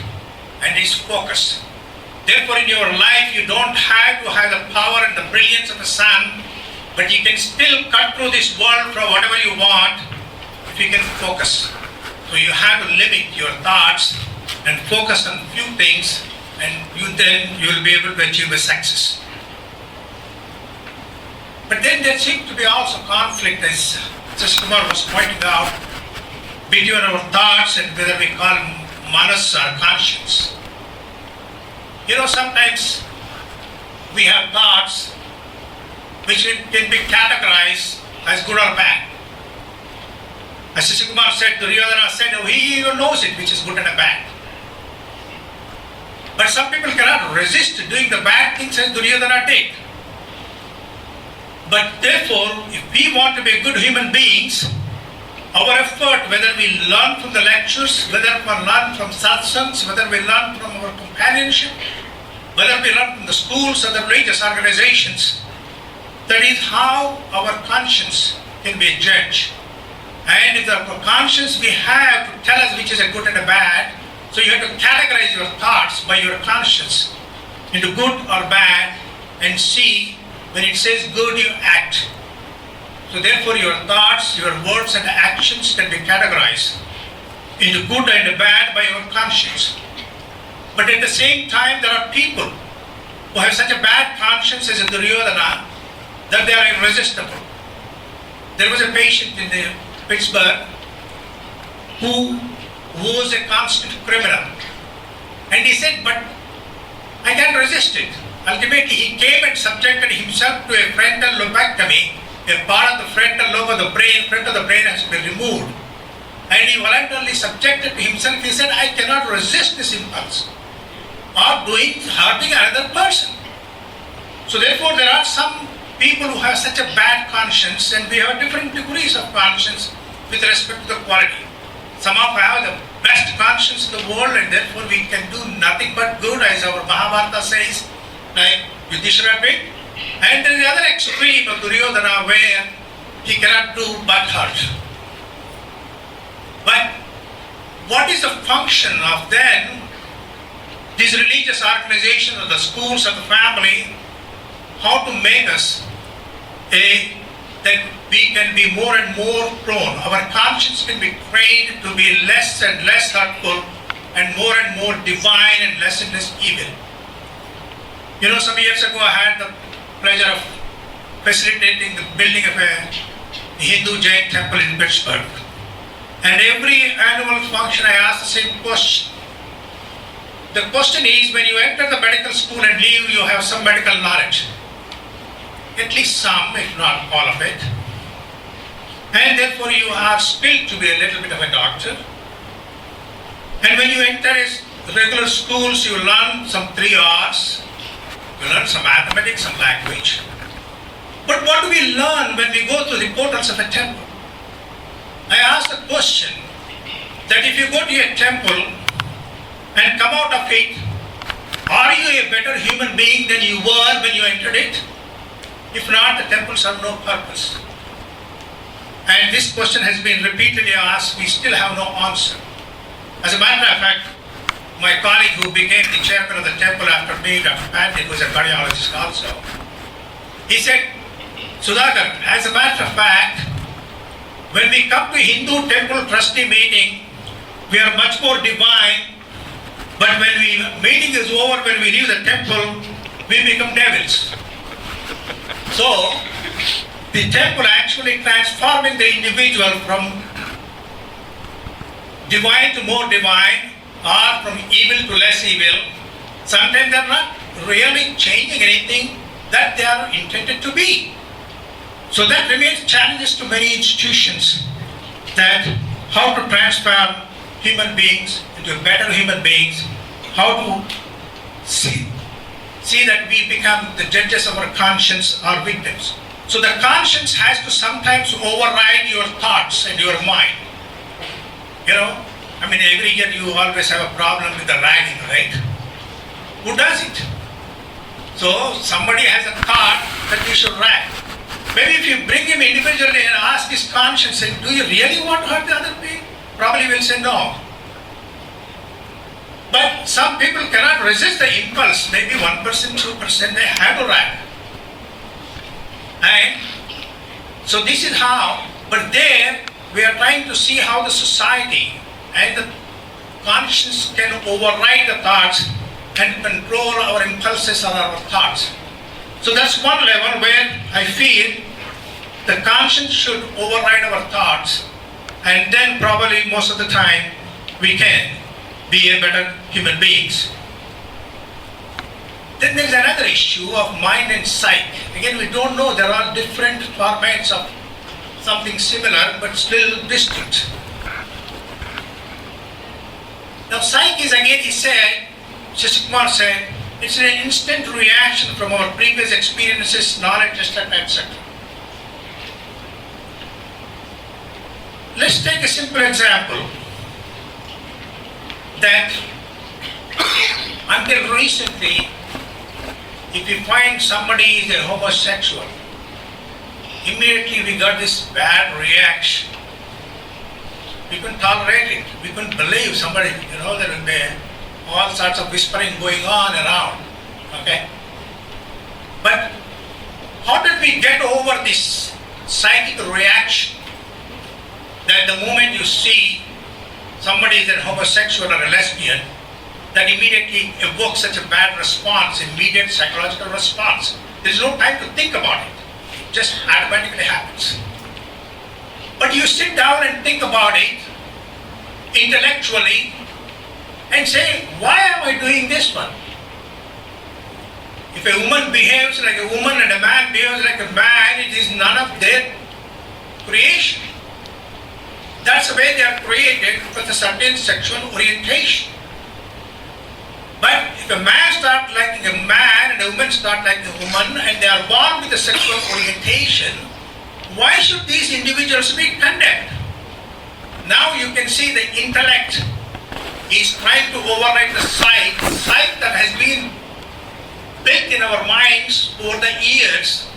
and is focused. Therefore in your life you don't have to have the power and the brilliance of the sun, but you can still cut through this world for whatever you want if you can focus. So you have to limit your thoughts and focus on few things, and you will be able to achieve a success. But then there seems to be also conflict, as Kumar was pointing out, between our thoughts and whether we call manas or conscience. Sometimes we have thoughts which can be categorized as good or bad. As Kumar said, Duryodhana said, he even knows it, which is good and bad. But some people cannot resist doing the bad things as Duryodhana did. But therefore, if we want to be good human beings, our effort, whether we learn from the lectures, whether we learn from satsangs, whether we learn from our companionship, whether we learn from the schools or the religious organizations, that is how our conscience can be a judge. And if the conscience we have to tell us which is a good and a bad, so you have to categorize your thoughts by your conscience into good or bad, and see when it says good, you act. So therefore your thoughts, your words and actions can be categorized into good and bad by your conscience. But at the same time, there are people who have such a bad conscience as a Duryodhana that they are irresistible. There was a patient in Pittsburgh who was a constant criminal. And he said, but I can't resist it. Ultimately, he came and subjected himself to a frontal lobectomy. A part of the frontal lobe of the brain, front of the brain has been removed. And he voluntarily subjected to himself. He said, I cannot resist this impulse of hurting another person. So therefore, there are some people who have such a bad conscience, and we have different degrees of conscience with respect to the quality. Some of have the best conscience in the world, and therefore we can do nothing but good, as our Mahabharata says, like Yudhishthira did. And there is the other extreme of Duryodhana where he cannot do but hurt. But what is the function of then these religious organizations or the schools of the family? How to make us that we can be more and more prone. Our conscience can be trained to be less and less hurtful and more divine and less evil. You know, some years ago I had the pleasure of facilitating the building of a Hindu Jain temple in Pittsburgh. And every annual function I ask the same question. The question is, when you enter the medical school and leave, you have some medical knowledge. At least some, if not all of it. And therefore you are skilled to be a little bit of a doctor. And when you enter regular schools, you learn some 3 hours. You learn some mathematics, some language. But what do we learn when we go through the portals of a temple? I ask the question that if you go to a temple and come out of it, are you a better human being than you were when you entered it? If not, the temples have no purpose. And this question has been repeatedly asked, we still have no answer. As a matter of fact, my colleague who became the chairman of the temple after me, Dr. Pandit, who is a cardiologist also, he said, Sudhakar, as a matter of fact, when we come to Hindu temple trustee meeting, we are much more divine, but when meeting is over, when we leave the temple, we become devils. So, the temple actually transforming the individual from divine to more divine, or from evil to less evil. Sometimes they are not really changing anything that they are intended to be. So that remains challenges to many institutions, that how to transform human beings into better human beings, how to see that we become the judges of our conscience or victims. So the conscience has to sometimes override your thoughts and your mind. You know, I mean, every year you always have a problem with the ragging, right? Who does it? So somebody has a thought that we should rag. Maybe if you bring him individually and ask his conscience, say, do you really want to hurt the other people? Probably will say no. But some people cannot resist the impulse. Maybe 1%, 2%, they have to rag. And so this is how, but there we are trying to see how the society and the conscience can override the thoughts and control our impulses or our thoughts. So that's one level where I feel the conscience should override our thoughts, and then probably most of the time we can be a better human beings. Then there is another issue of mind and psyche. Again, we don't know, there are different formats of something similar but still distinct. Now psyche is, again he said, Shashikumar said, it's an instant reaction from our previous experiences, knowledge, etc. Let's take a simple example that until recently, if we find somebody is a homosexual, immediately we got this bad reaction. We couldn't tolerate it. We couldn't believe somebody, there would be all sorts of whispering going on around. Okay? But how did we get over this psychic reaction that the moment you see somebody is a homosexual or a lesbian, that immediately evokes such a bad response, immediate psychological response? There's no time to think about it. It just automatically happens. But you sit down and think about it intellectually and say, why am I doing this one? If a woman behaves like a woman and a man behaves like a man, it is none of their creation. That's the way they are created, with a certain sexual orientation. But if a man starts liking a man and a woman starts liking a woman, and they are born with a sexual orientation, why should these individuals be condemned? Now you can see the intellect is trying to override the psyche that has been built in our minds over the years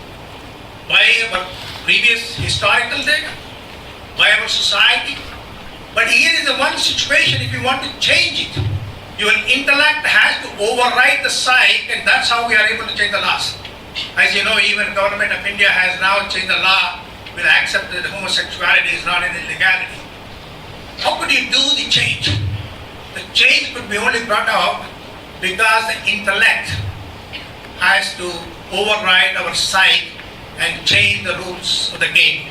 by our previous historical data, by our society. But here is the one situation, if you want to change it, your intellect has to override the psyche, and that's how we are able to change the laws. As you know, even government of India has now changed the law, will accept that homosexuality is not an illegality. How could you do the change? The change could be only brought out because the intellect has to override our psyche and change the rules of the game.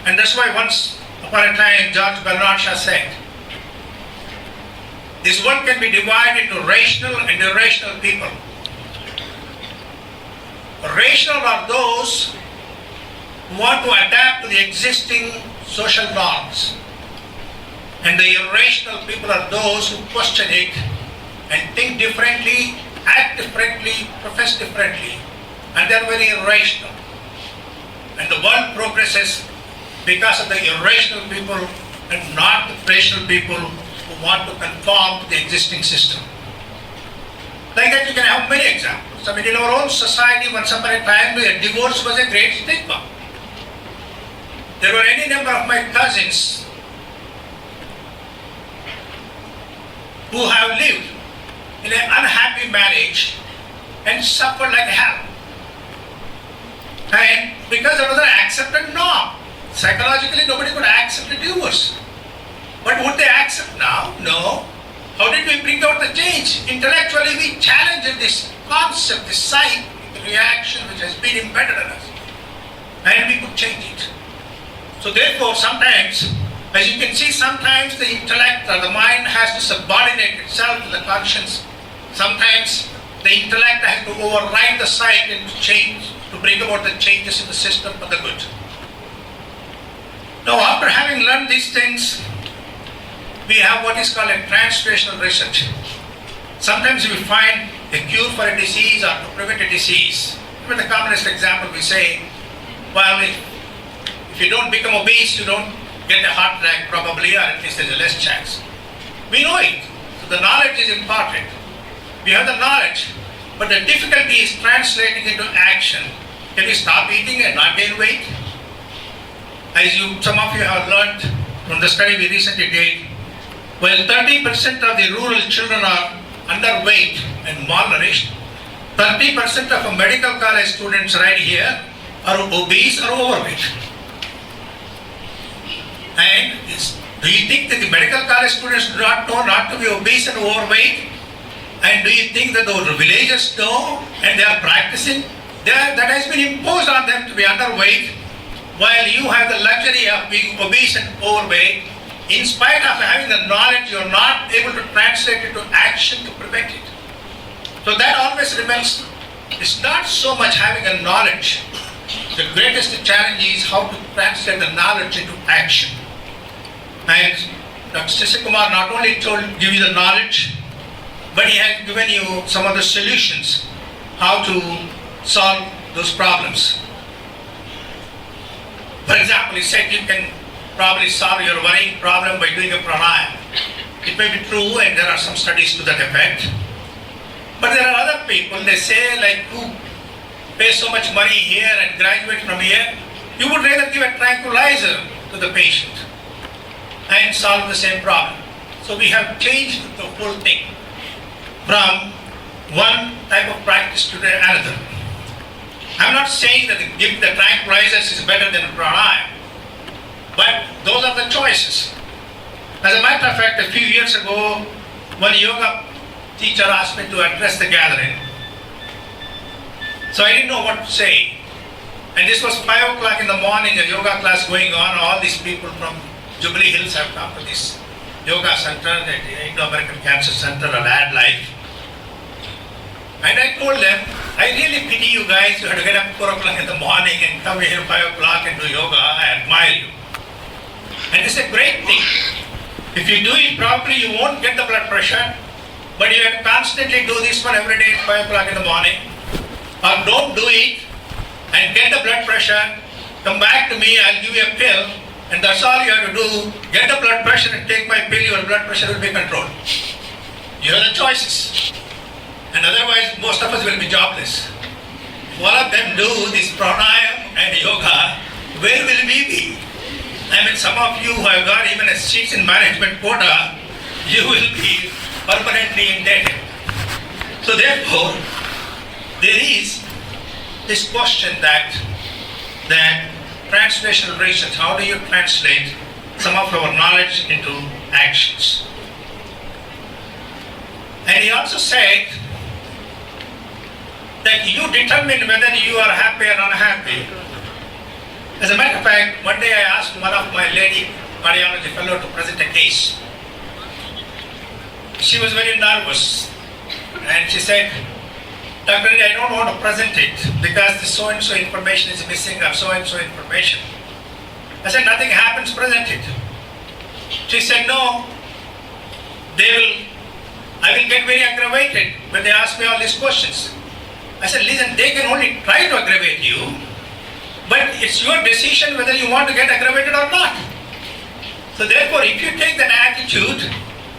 And that's why once upon a time George Bernard Shaw said, this world can be divided into rational and irrational people. Rational are those who want to adapt to the existing social norms. And the irrational people are those who question it and think differently, act differently, profess differently. And they're very irrational. And the world progresses because of the irrational people and not the rational people who want to conform to the existing system. Like that, you can have many examples. I mean, in our own society, once upon a time, divorce was a great stigma. There were any number of my cousins who have lived in an unhappy marriage and suffered like hell. And because it was an accepted norm, psychologically nobody could accept a divorce. But would they accept now? No. How did we bring out the change? Intellectually we challenged this concept, this psyche, the reaction which has been embedded in us. And we could change it. So therefore sometimes, as you can see, sometimes the intellect or the mind has to subordinate itself to the conscience. Sometimes the intellect has to override the psyche and to change, to bring about the changes in the system for the good. Now after having learned these things, we have what is called a translational research. Sometimes we find a cure for a disease or to prevent a disease. With the commonest example, we say, well, if you don't become obese, you don't get a heart attack probably, or at least there's a less chance. We know it. So the knowledge is important. We have the knowledge, but the difficulty is translating into action. Can we stop eating and not gain weight? As some of you have learned from the study we recently did, well, 30% of the rural children are underweight and malnourished. 30% of the medical college students right here are obese or overweight. And do you think that the medical college students do not know not to be obese and overweight? And do you think that the villagers know and they are practicing? That has been imposed on them to be underweight, while you have the luxury of being obese and overweight. In spite of having the knowledge, you are not able to translate it to action to prevent it. So that always remains, it's not so much having a knowledge. The greatest challenge is how to translate the knowledge into action. And Dr. Sisikumar not only give you the knowledge, but he has given you some of the solutions how to solve those problems. For example, he said you can probably solve your worrying problem by doing a pranayama. It may be true, and there are some studies to that effect. But there are other people, they say, like, who pay so much money here and graduate from here, you would rather give a tranquilizer to the patient and solve the same problem. So we have changed the whole thing from one type of practice to another. I'm not saying that giving the tranquilizers is better than pranayama, but those are the choices. As a matter of fact, a few years ago, one yoga teacher asked me to address the gathering. So I didn't know what to say. And this was 5 o'clock in the morning, a yoga class going on. All these people from Jubilee Hills have come to this yoga center, the Indo-American Cancer Center, or Ad Life. And I told them, I really pity you guys. You have to get up 4 o'clock in the morning and come here 5 o'clock and do yoga. I admire you. And it's a great thing. If you do it properly, you won't get the blood pressure. But you have to constantly do this one every day at 5 o'clock in the morning. Or don't do it and get the blood pressure. Come back to me, I'll give you a pill and that's all you have to do. Get the blood pressure and take my pill, your blood pressure will be controlled. You have the choices. And otherwise, most of us will be jobless. If all of them do this pranayam and yoga, where will we be? I mean, some of you who have got even a seats in management quota, you will be permanently indebted. So therefore, there is this question that translational research, how do you translate some of our knowledge into actions? And he also said that you determine whether you are happy or unhappy. As a matter of fact, one day I asked one of my lady cardiology fellow to present a case. She was very nervous and she said, Dr. I don't want to present it because the so-and-so information is missing or so-and-so information. I said, nothing happens, present it. She said, no, I will get very aggravated when they ask me all these questions. I said, listen, they can only try to aggravate you, but it's your decision whether you want to get aggravated or not. So therefore, if you take that attitude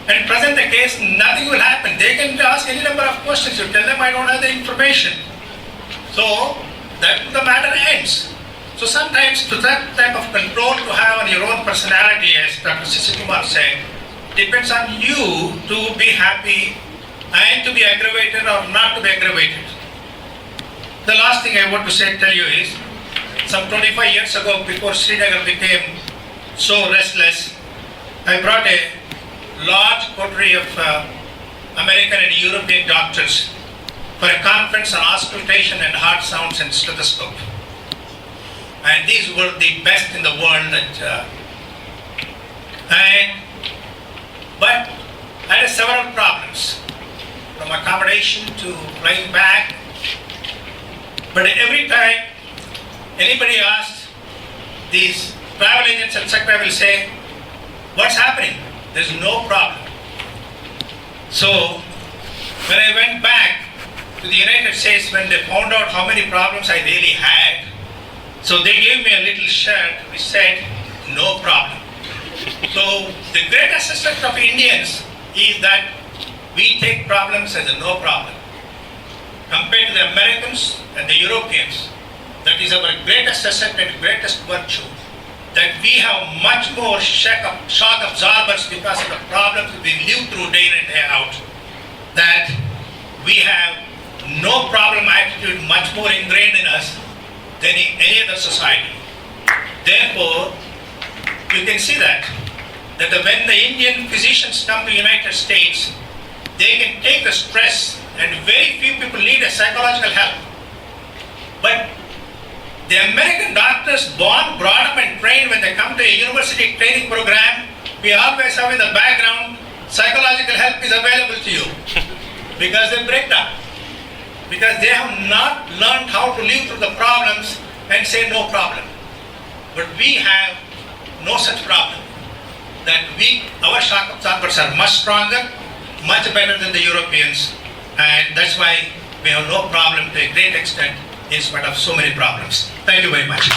and present the case, nothing will happen. They can ask any number of questions. You tell them, I don't have the information. So that the matter ends. So sometimes to that type of control to have on your own personality, as Dr. Sisikumar said, depends on you to be happy and to be aggravated or not to be aggravated. The last thing I want to tell you is, some 25 years ago, before Srinagar became so restless, I brought a large coterie of American and European doctors for a conference on auscultation and heart sounds and stethoscope. And these were the best in the world. But I had several problems, from accommodation to flying back. But every time anybody asked, these travel agents, etc., will say, what's happening? There's no problem. So when I went back to the United States, when they found out how many problems I really had, so they gave me a little shirt which said, no problem. So the great assessment of Indians is that we take problems as a no problem. Compared to the Americans and the Europeans, that is our greatest asset and greatest virtue. That we have much more shock absorbers because of the problems we live through day in and day out. That we have no problem attitude much more ingrained in us than in any other society. Therefore, you can see that when the Indian physicians come to the United States, they can take the stress, and very few people need a psychological help. But the American doctors, born, brought up and trained, when they come to a university training program, we always have in the background, psychological help is available to you. Because they break down. Because they have not learned how to live through the problems and say no problem. But we have no such problem. That our shock absorbers are much stronger, much better than the Europeans, and that's why we have no problem to a great extent in spite of so many problems. Thank you very much.